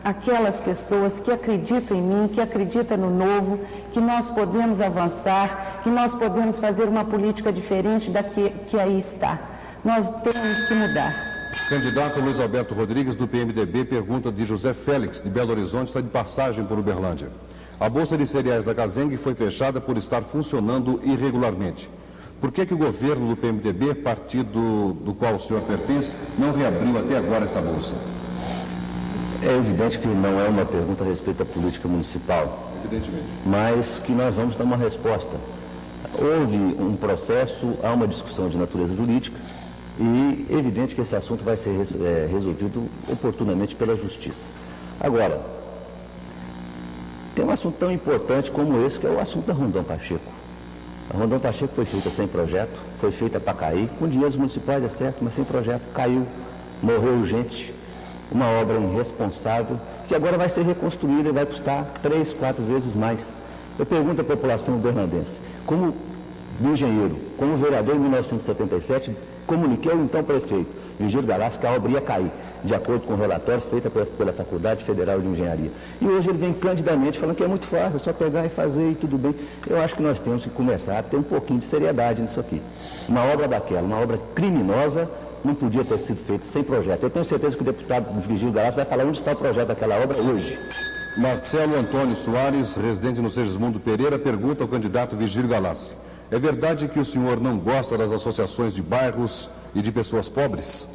aquelas pessoas que acreditam em mim, que acreditam no novo, que nós podemos avançar, que nós podemos fazer uma política diferente da que aí está. Nós temos que mudar. Candidato Luiz Alberto Rodrigues, do PMDB, pergunta de José Félix, de Belo Horizonte, está de passagem por Uberlândia. A Bolsa de Cereais da Cazengue foi fechada por estar funcionando irregularmente. Por que o governo do PMDB, partido do qual o senhor pertence, não reabriu até agora essa bolsa? É evidente que não é uma pergunta a respeito da política municipal, evidentemente, mas que nós vamos dar uma resposta. Houve um processo, há uma discussão de natureza jurídica e é evidente que esse assunto vai ser resolvido oportunamente pela Justiça. Agora, tem um assunto tão importante como esse, que é o assunto da Rondon Pacheco. A Rondon Pacheco foi feita sem projeto, foi feita para cair, com dinheiros municipais é certo, mas sem projeto, caiu, morreu gente, uma obra irresponsável, que agora vai ser reconstruída e vai custar 3, 4 vezes mais. Eu pergunto à população uberlandense, como engenheiro, como vereador em 1977, comuniquei ao então prefeito Vigílio Galassi que a obra ia cair, de acordo com relatórios feitos pela Faculdade Federal de Engenharia. E hoje ele vem candidamente falando que é muito fácil, é só pegar e fazer e tudo bem. Eu acho que nós temos que começar a ter um pouquinho de seriedade nisso aqui. Uma obra daquela, uma obra criminosa, não podia ter sido feita sem projeto. Eu tenho certeza que o deputado Vigílio Galassi vai falar onde está o projeto daquela obra hoje. Marcelo Antônio Soares, residente no Segismundo Pereira, pergunta ao candidato Vigílio Galassi. É verdade que o senhor não gosta das associações de bairros e de pessoas pobres?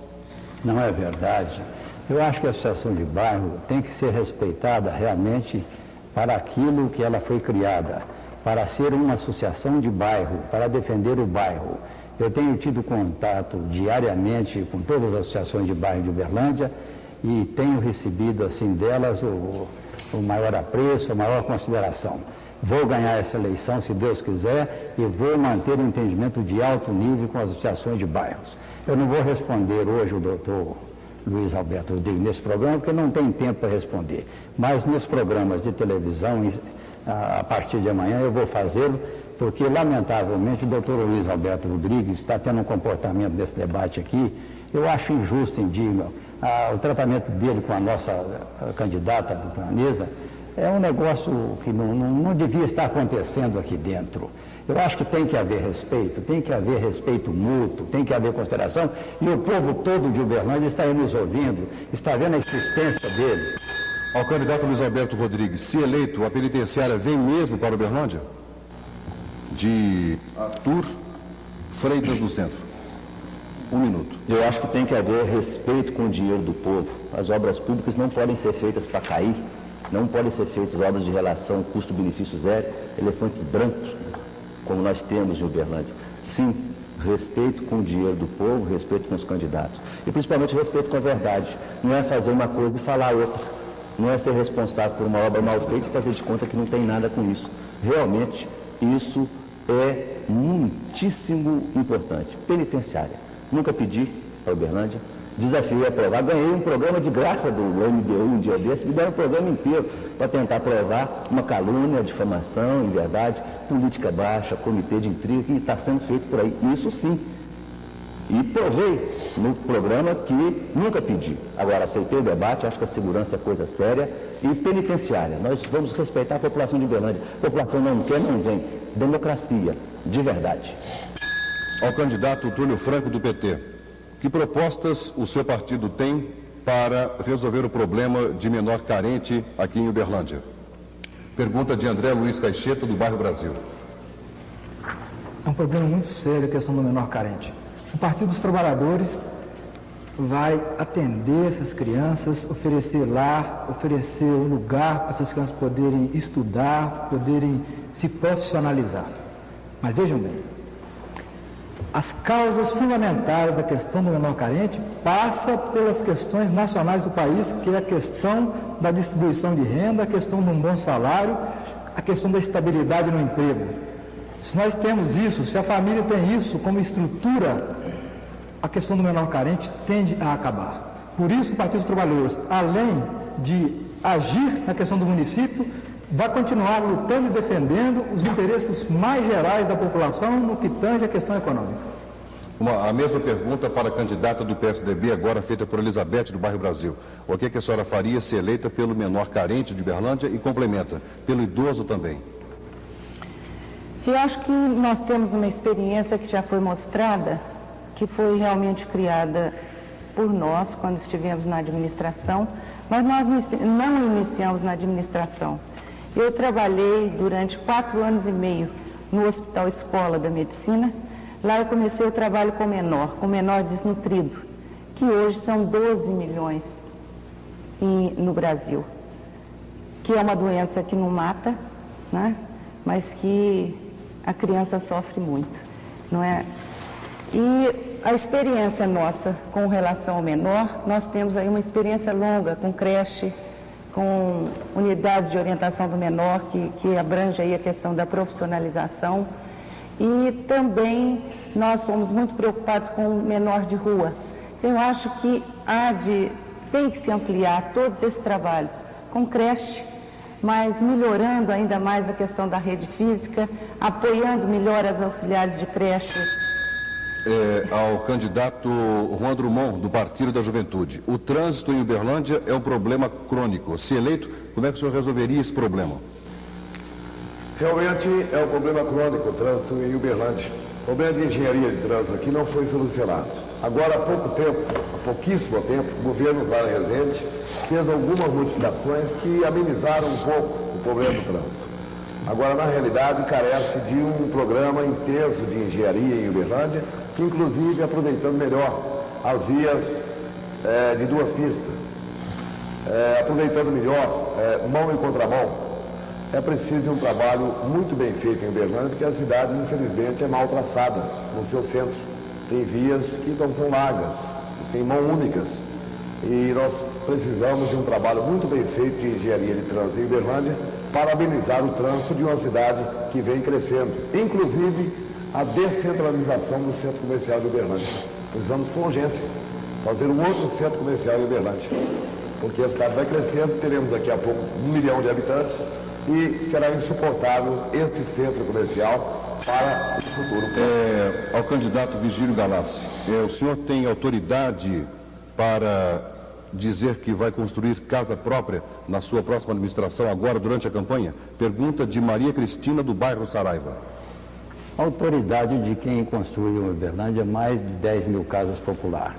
Não é verdade. Eu acho que a associação de bairro tem que ser respeitada realmente para aquilo que ela foi criada, para ser uma associação de bairro, para defender o bairro. Eu tenho tido contato diariamente com todas as associações de bairro de Uberlândia e tenho recebido assim delas o maior apreço, a maior consideração. Vou ganhar essa eleição, se Deus quiser, e vou manter um entendimento de alto nível com as associações de bairros. Eu não vou responder hoje o doutor Luiz Alberto Rodrigues nesse programa, porque não tem tempo para responder. Mas nos programas de televisão, a partir de amanhã, eu vou fazê-lo, porque, lamentavelmente, o doutor Luiz Alberto Rodrigues está tendo um comportamento nesse debate aqui, eu acho injusto, indigno. O tratamento dele com a nossa candidata, a doutora Nisa, é um negócio que não devia estar acontecendo aqui dentro. Eu acho que tem que haver respeito mútuo, tem que haver consideração, e o povo todo de Uberlândia está aí nos ouvindo, está vendo a existência dele. Ao candidato Luiz Alberto Rodrigues, se eleito, a penitenciária vem mesmo para Uberlândia? De Arthur Freitas do Centro. 1 minuto. Eu acho que tem que haver respeito com o dinheiro do povo. As obras públicas não podem ser feitas para cair, não podem ser feitas obras de relação custo-benefício zero, elefantes brancos, como nós temos em Uberlândia. Sim, respeito com o dinheiro do povo, respeito com os candidatos. E principalmente respeito com a verdade. Não é fazer uma coisa e falar outra. Não é ser responsável por uma obra mal feita e fazer de conta que não tem nada com isso. Realmente, isso é muitíssimo importante. Penitenciária. Nunca pedi a Uberlândia. Desafiei a aprovar. Ganhei um programa de graça do MDU um dia desse. Me deram um programa inteiro para tentar aprovar uma calúnia, difamação, inverdade, política baixa, comitê de intriga, que está sendo feito por aí. Isso sim. E provei no programa que nunca pedi. Agora, aceitei o debate, acho que a segurança é coisa séria. E penitenciária, nós vamos respeitar a população de Uberlândia. A população não quer, não vem. Democracia, de verdade. Ao candidato Túlio Franco, do PT, que propostas o seu partido tem para resolver o problema de menor carente aqui em Uberlândia? Pergunta de André Luiz Caixeta, do bairro Brasil. É um problema muito sério a questão do menor carente. O Partido dos Trabalhadores vai atender essas crianças, oferecer lar, oferecer um lugar para essas crianças poderem estudar, poderem se profissionalizar. Mas vejam bem, as causas fundamentais da questão do menor carente passam pelas questões nacionais do país, que é a questão da distribuição de renda, a questão de um bom salário, a questão da estabilidade no emprego. Se nós temos isso, se a família tem isso como estrutura, a questão do menor carente tende a acabar. Por isso, o Partido dos Trabalhadores, além de agir na questão do município, vai continuar lutando e defendendo os interesses mais gerais da população no que tange a questão econômica. A mesma pergunta para a candidata do PSDB, agora feita por Elizabeth, do bairro Brasil. O que a senhora faria se eleita pelo menor carente de Uberlândia e complementa, pelo idoso também? Eu acho que nós temos uma experiência que já foi mostrada, que foi realmente criada por nós quando estivemos na administração, mas nós não iniciamos na administração. Eu trabalhei durante 4 anos e meio no Hospital Escola da Medicina. Lá eu comecei o trabalho com menor desnutrido, que hoje são 12 milhões no Brasil, que é uma doença que não mata, né? Mas que a criança sofre muito, não é? E a experiência nossa com relação ao menor, nós temos aí uma experiência longa com creche, com unidades de orientação do menor, que abrange aí a questão da profissionalização. E também nós somos muito preocupados com o menor de rua. Então, eu acho que tem que se ampliar todos esses trabalhos com creche, mas melhorando ainda mais a questão da rede física, apoiando melhor as auxiliares de creche. Ao candidato Juan Drummond, do Partido da Juventude. O trânsito em Uberlândia é um problema crônico. Se eleito, como é que o senhor resolveria esse problema? Realmente é um problema crônico o trânsito em Uberlândia. O problema de engenharia de trânsito aqui não foi solucionado. Agora, há pouquíssimo tempo, o governo Vale Rezende fez algumas modificações que amenizaram um pouco o problema do trânsito. Agora, na realidade, carece de um programa intenso de engenharia em Uberlândia, que inclusive aproveitando melhor as vias de 2 pistas, aproveitando melhor mão e contramão. É preciso de um trabalho muito bem feito em Uberlândia, porque a cidade, infelizmente, é mal traçada no seu centro. Tem vias que não são largas, tem mão únicas. E nós precisamos de um trabalho muito bem feito de engenharia de trânsito em Uberlândia para amenizar o trânsito de uma cidade que vem crescendo. Inclusive, a descentralização do centro comercial de Uberlândia. Precisamos, com urgência, fazer um outro centro comercial em Uberlândia. Porque a cidade vai crescendo, teremos daqui a pouco 1 milhão de habitantes, e será insuportável este centro comercial para o futuro. Ao candidato Vigílio Galassi, o senhor tem autoridade para dizer que vai construir casa própria na sua próxima administração, agora durante a campanha? Pergunta de Maria Cristina, do bairro Saraiva. Autoridade de quem construiu em Uberlândia mais de 10 mil casas populares.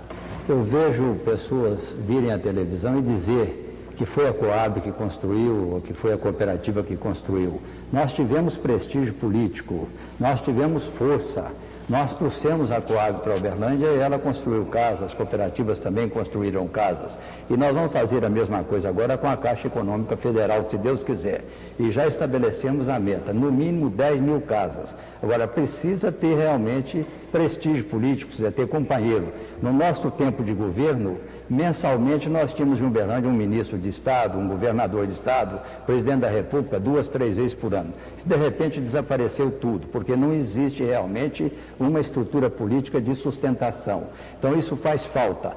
Eu vejo pessoas virem à televisão e dizer que foi a Coab que construiu, ou que foi a cooperativa que construiu. Nós tivemos prestígio político, nós tivemos força, nós trouxemos a Coab para a Uberlândia e ela construiu casas, as cooperativas também construíram casas. E nós vamos fazer a mesma coisa agora com a Caixa Econômica Federal, se Deus quiser. E já estabelecemos a meta, no mínimo 10 mil casas. Agora, precisa ter realmente prestígio político, precisa ter companheiro. No nosso tempo de governo, mensalmente nós tínhamos em Uberlândia um ministro de Estado, um governador de Estado, presidente da República, 2, 3 vezes por ano. Isso, de repente, desapareceu tudo, porque não existe realmente uma estrutura política de sustentação. Então, isso faz falta.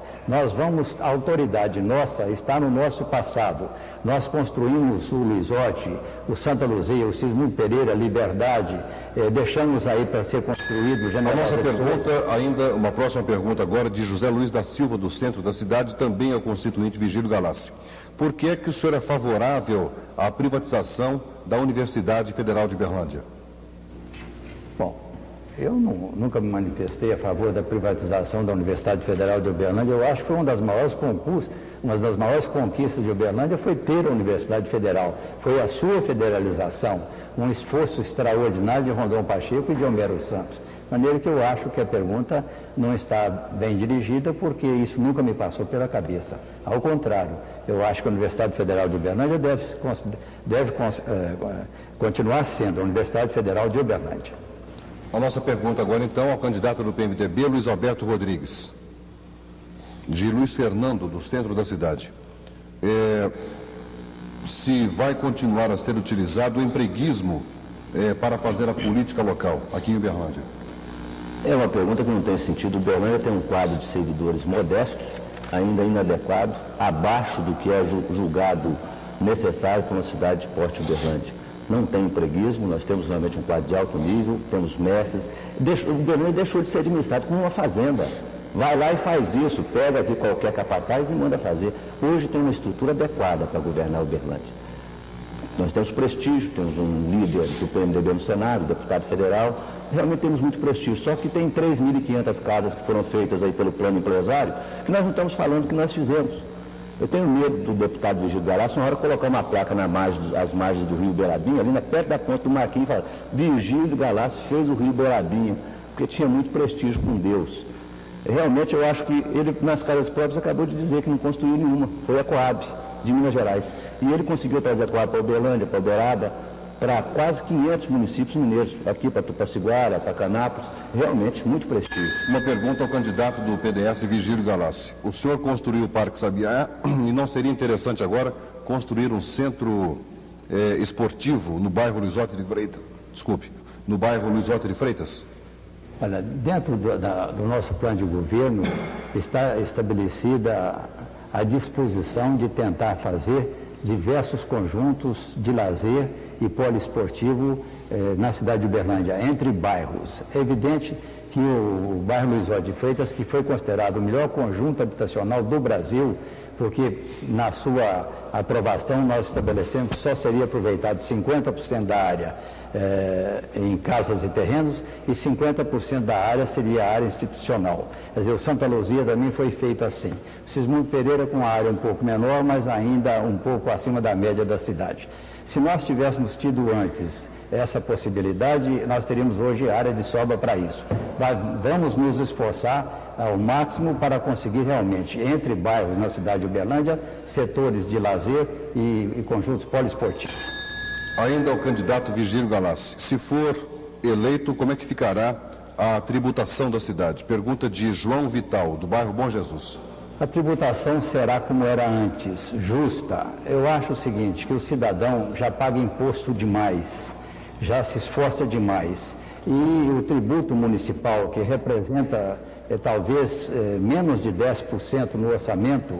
A autoridade nossa está no nosso passado. Nós construímos o Luizotti, o Santa Luzia, o Cismund Pereira, Liberdade, deixamos aí para ser construído o General Nossa pergunta, ainda uma próxima pergunta agora de José Luiz da Silva, do centro da cidade, também ao constituinte Vigílio Galassi. Por que é que o senhor é favorável à privatização da Universidade Federal de Uberlândia? Bom, Eu nunca me manifestei a favor da privatização da Universidade Federal de Uberlândia. Eu acho que foi uma das maiores conquistas de Uberlândia foi ter a Universidade Federal. Foi a sua federalização, um esforço extraordinário de Rondon Pacheco e de Homero Santos. De maneira que eu acho que a pergunta não está bem dirigida, porque isso nunca me passou pela cabeça. Ao contrário, eu acho que a Universidade Federal de Uberlândia deve continuar sendo a Universidade Federal de Uberlândia. A nossa pergunta agora, então, ao candidato do PMDB, Luiz Alberto Rodrigues, de Luiz Fernando, do centro da cidade. Se vai continuar a ser utilizado o empreguismo para fazer a política local aqui em Uberlândia? É uma pergunta que não tem sentido. Uberlândia tem um quadro de servidores modestos, ainda inadequado, abaixo do que é julgado necessário para uma cidade de porte Uberlândia. Não tem empreguismo, nós temos realmente um quadro de alto nível, temos mestres. O Uberlândia deixou de ser administrado como uma fazenda. Vai lá e faz isso, pega aqui qualquer capataz e manda fazer. Hoje tem uma estrutura adequada para governar Uberlândia. Nós temos prestígio, temos um líder do PMDB no Senado, deputado federal, realmente temos muito prestígio, só que tem 3.500 casas que foram feitas aí pelo plano empresário, que nós não estamos falando que nós fizemos. Eu tenho medo do deputado Virgílio Galassi, uma hora colocar uma placa às margens do Rio Beirabinha, ali perto da ponta do Marquinhos, e falar: Virgílio Galassi fez o Rio Beirabinha, porque tinha muito prestígio com Deus. Realmente eu acho que ele, nas casas próprias, acabou de dizer que não construiu nenhuma, foi a Coab, de Minas Gerais. E ele conseguiu trazer a Coab para Uberlândia, para Uberaba, para quase 500 municípios mineiros, aqui para Tupaciguara, para Canápolis, realmente muito prestígio. Uma pergunta ao candidato do PDS, Virgílio Galassi. O senhor construiu o Parque Sabiá e não seria interessante agora construir um centro esportivo no bairro Luizotti de Freitas? Desculpe, no bairro Luizotti de Freitas? Olha, dentro do nosso plano de governo está estabelecida a disposição de tentar fazer diversos conjuntos de lazer e poliesportivo na cidade de Uberlândia, entre bairros. É evidente que o bairro Luizotti de Freitas, que foi considerado o melhor conjunto habitacional do Brasil, porque na sua aprovação nós estabelecemos que só seria aproveitado 50% da área em casas e terrenos e 50% da área seria a área institucional. Quer dizer, o Santa Luzia também foi feito assim. O Cismundo Pereira com uma área um pouco menor, mas ainda um pouco acima da média da cidade. Se nós tivéssemos tido antes essa possibilidade, nós teríamos hoje área de sobra para isso. Vamos nos esforçar ao máximo para conseguir realmente, entre bairros na cidade de Uberlândia, setores de lazer e conjuntos poliesportivos. Ainda o candidato Virgílio Galassi, se for eleito, como é que ficará a tributação da cidade? Pergunta de João Vital, do bairro Bom Jesus. A tributação será como era antes, justa. Eu acho o seguinte, que o cidadão já paga imposto demais, já se esforça demais. E o tributo municipal, que representa talvez menos de 10% no orçamento,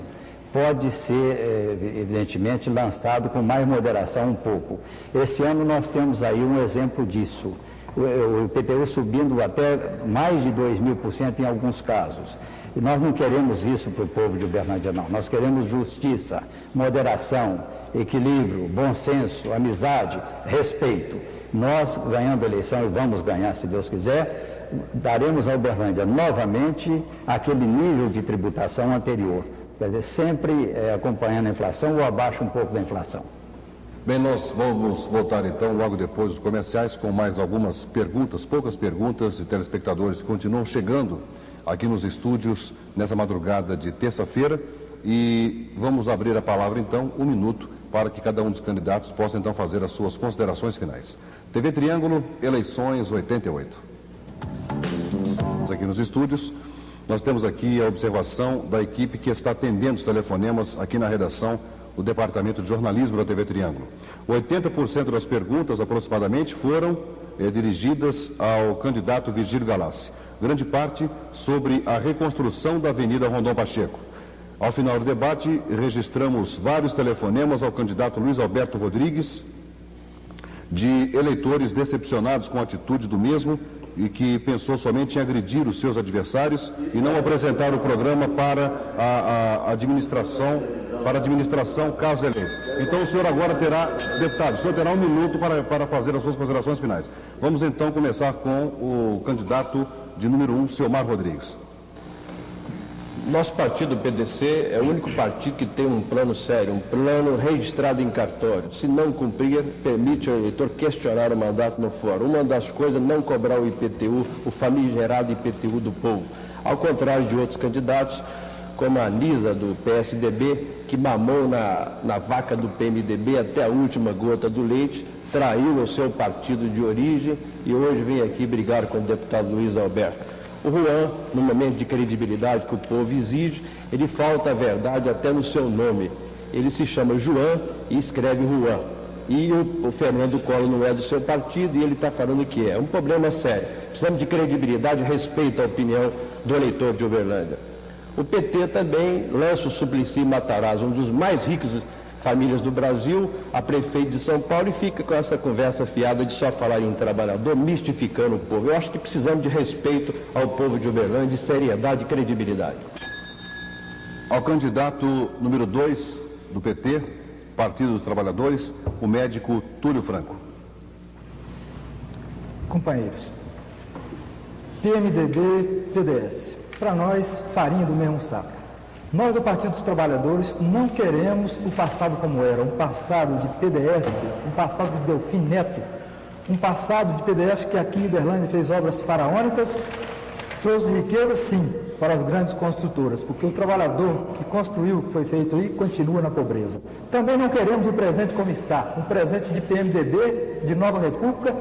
pode ser, evidentemente, lançado com mais moderação um pouco. Esse ano nós temos aí um exemplo disso. O IPTU subindo até mais de 2.000% em alguns casos. E nós não queremos isso para o povo de Uberlândia, não. Nós queremos justiça, moderação, equilíbrio, bom senso, amizade, respeito. Nós, ganhando a eleição, e vamos ganhar, se Deus quiser, daremos a Uberlândia novamente aquele nível de tributação anterior. Quer dizer, sempre acompanhando a inflação ou abaixo um pouco da inflação. Bem, nós vamos voltar então logo depois dos comerciais com mais algumas perguntas, poucas perguntas de telespectadores que continuam chegando aqui nos estúdios nessa madrugada de terça-feira e vamos abrir a palavra então, 1 minuto, para que cada um dos candidatos possa então fazer as suas considerações finais. TV Triângulo, eleições 88. Aqui nos estúdios, nós temos aqui a observação da equipe que está atendendo os telefonemas aqui na redação do Departamento de Jornalismo da TV Triângulo. 80% das perguntas, aproximadamente, foram dirigidas ao candidato Virgílio Galassi. Grande parte sobre a reconstrução da Avenida Rondon Pacheco. Ao final do debate, registramos vários telefonemas ao candidato Luiz Alberto Rodrigues, de eleitores decepcionados com a atitude do mesmo e que pensou somente em agredir os seus adversários e não apresentar o programa para a administração para a administração, caso eleito. Então o senhor agora terá, deputado, o senhor terá 1 minuto para fazer as suas considerações finais. Vamos então começar com o candidato de número 1, Selmar Rodrigues. Nosso partido, o PDC, é o único partido que tem um plano sério, um plano registrado em cartório. Se não cumprir, permite ao eleitor questionar o mandato no fórum. Uma das coisas é não cobrar o IPTU, o famigerado IPTU do povo. Ao contrário de outros candidatos, como a Nisa, do PSDB, que mamou na vaca do PMDB até a última gota do leite, traiu o seu partido de origem e hoje vem aqui brigar com o deputado Luiz Alberto. O Juan, no momento de credibilidade que o povo exige, ele falta a verdade até no seu nome. Ele se chama João e escreve Juan. E o Fernando Collor não é do seu partido e ele está falando que é. Um problema sério. Precisamos de credibilidade e respeito à opinião do eleitor de Uberlândia. O PT também lança o Suplicy Matarazzo, um dos mais ricos famílias do Brasil, a prefeito de São Paulo, e fica com essa conversa fiada de só falar em trabalhador, mistificando o povo. Eu acho que precisamos de respeito ao povo de Uberlândia, de seriedade e credibilidade. Ao candidato número 2 do PT, Partido dos Trabalhadores, o médico Túlio Franco. Companheiros, PMDB, PDS, para nós, farinha do mesmo saco. Nós, do Partido dos Trabalhadores, não queremos o passado como era, um passado de PDS, um passado de Delfim Neto, um passado de PDS que aqui em Uberlândia fez obras faraônicas, trouxe riqueza, sim, para as grandes construtoras, porque o trabalhador que construiu o que foi feito aí continua na pobreza. Também não queremos o presente como está, um presente de PMDB, de Nova República,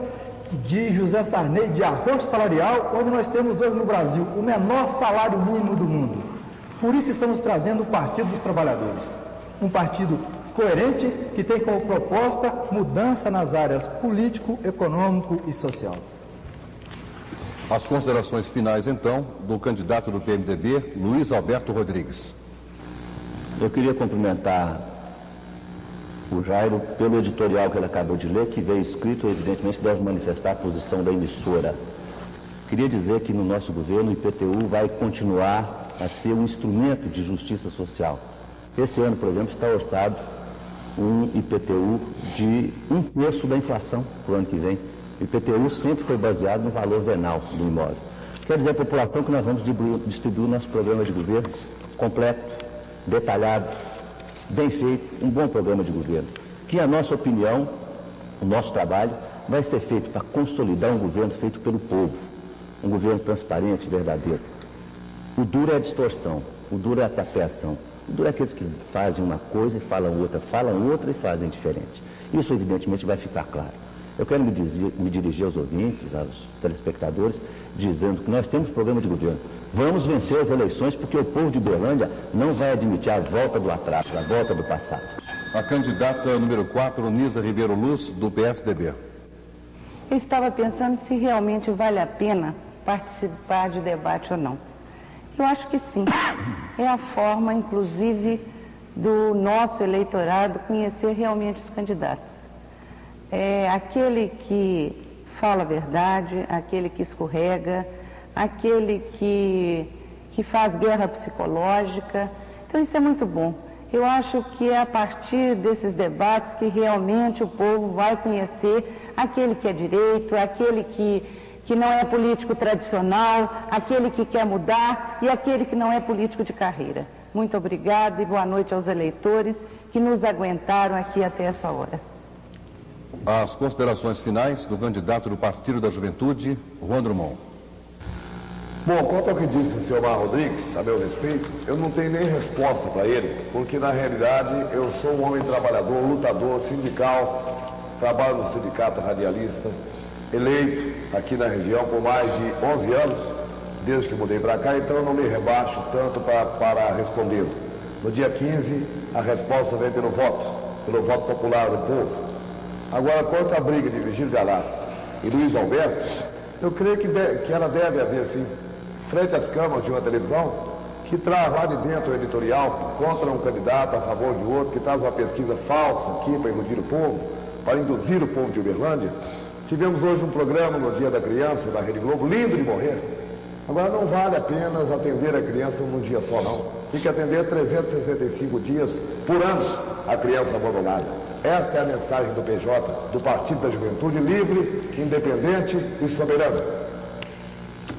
de José Sarney, de arroz salarial, onde nós temos hoje no Brasil o menor salário mínimo do mundo. Por isso estamos trazendo o Partido dos Trabalhadores, um partido coerente que tem como proposta mudança nas áreas político, econômico e social. As considerações finais, então, do candidato do PMDB, Luiz Alberto Rodrigues. Eu queria cumprimentar o Jairo pelo editorial que ele acabou de ler, que veio escrito, evidentemente, deve manifestar a posição da emissora. Queria dizer que no nosso governo o IPTU vai continuar a ser um instrumento de justiça social. Esse ano, por exemplo, está orçado um IPTU de 1/3 da inflação para o ano que vem. O IPTU sempre foi baseado no valor venal do imóvel. Quer dizer à população que nós vamos distribuir o nosso programa de governo completo, detalhado, bem feito, um bom programa de governo. Que, a nossa opinião, o nosso trabalho, vai ser feito para consolidar um governo feito pelo povo, um governo transparente, verdadeiro. O duro é a distorção, o duro é a tapeação. O duro é aqueles que fazem uma coisa e falam outra e fazem diferente. Isso, evidentemente, vai ficar claro. Eu quero me dirigir aos ouvintes, aos telespectadores, dizendo que nós temos programa de governo. Vamos vencer as eleições porque o povo de Uberlândia não vai admitir a volta do atraso, a volta do passado. A candidata número 4, Nisa Ribeiro Luz, do PSDB. Eu estava pensando se realmente vale a pena participar de debate ou não. Eu acho que sim. É a forma, inclusive, do nosso eleitorado conhecer realmente os candidatos. É aquele que fala a verdade, aquele que escorrega, aquele que faz guerra psicológica. Então isso é muito bom. Eu acho que é a partir desses debates que realmente o povo vai conhecer aquele que é direito, aquele que não é político tradicional, aquele que quer mudar e aquele que não é político de carreira. Muito obrigada e boa noite aos eleitores que nos aguentaram aqui até essa hora. As considerações finais do candidato do Partido da Juventude, Juan Drummond. Bom, quanto ao que disse o Selmar Rodrigues, a meu respeito, eu não tenho nem resposta para ele, porque na realidade eu sou um homem trabalhador, lutador, sindical, trabalho no sindicato radialista, eleito aqui na região por mais de 11 anos, desde que mudei para cá, então eu não me rebaixo tanto para respondê-lo. No dia 15, a resposta vem pelo voto popular do povo. Agora, quanto à briga de Virgílio Galaz e Luiz Alberto, eu creio que ela deve haver, sim, frente às câmaras de uma televisão, que traz lá de dentro o editorial contra um candidato, a favor de outro, que traz uma pesquisa falsa aqui para iludir o povo, para induzir o povo de Uberlândia. Tivemos hoje um programa no Dia da Criança, da Rede Globo, lindo de morrer. Agora, não vale apenas atender a criança num dia só, não. Tem que atender 365 dias por ano a criança abandonada. Esta é a mensagem do PJ, do Partido da Juventude Livre, Independente e Soberano.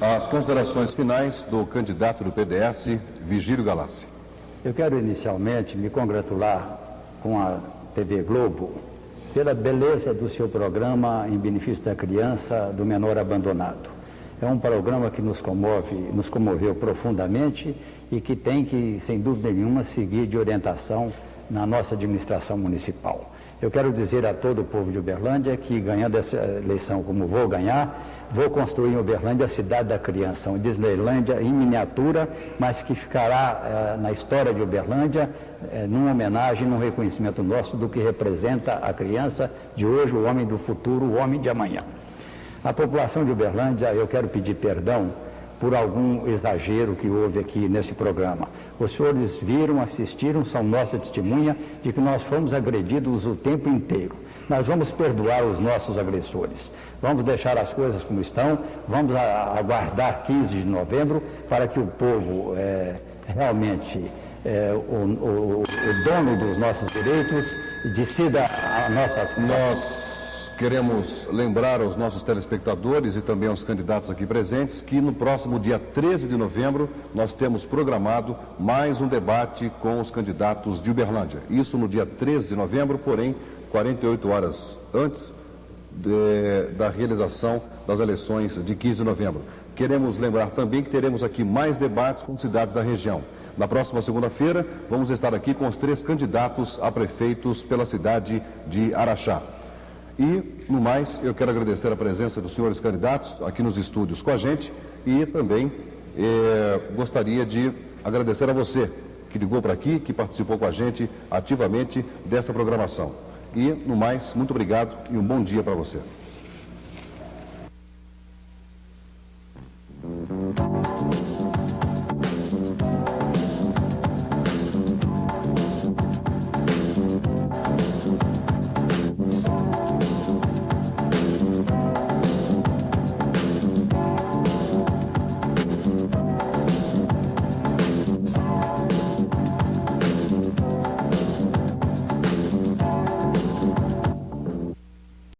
As considerações finais do candidato do PDS, Vigílio Galassi. Eu quero inicialmente me congratular com a TV Globo pela beleza do seu programa em benefício da criança, do menor abandonado. É um programa que nos comoveu profundamente e que tem que, sem dúvida nenhuma, seguir de orientação na nossa administração municipal. Eu quero dizer a todo o povo de Uberlândia que, ganhando essa eleição como vou ganhar, vou construir em Uberlândia a cidade da criança, uma Disneylândia em miniatura, mas que ficará na história de Uberlândia, numa homenagem, num reconhecimento nosso do que representa a criança de hoje, o homem do futuro, o homem de amanhã. A população de Uberlândia, eu quero pedir perdão por algum exagero que houve aqui nesse programa. Os senhores viram, assistiram, são nossa testemunha de que nós fomos agredidos o tempo inteiro. Nós vamos perdoar os nossos agressores. Vamos deixar as coisas como estão, vamos aguardar 15 de novembro para que o povo realmente, o dono dos nossos direitos, decida a nossa situação. Queremos lembrar aos nossos telespectadores e também aos candidatos aqui presentes que no próximo dia 13 de novembro nós temos programado mais um debate com os candidatos de Uberlândia. Isso no dia 13 de novembro, porém 48 horas antes da realização das eleições de 15 de novembro. Queremos lembrar também que teremos aqui mais debates com cidades da região. Na próxima segunda-feira vamos estar aqui com os 3 candidatos a prefeitos pela cidade de Araxá. E, no mais, eu quero agradecer a presença dos senhores candidatos aqui nos estúdios com a gente e também gostaria de agradecer a você que ligou para aqui, que participou com a gente ativamente desta programação. E, no mais, muito obrigado e um bom dia para você.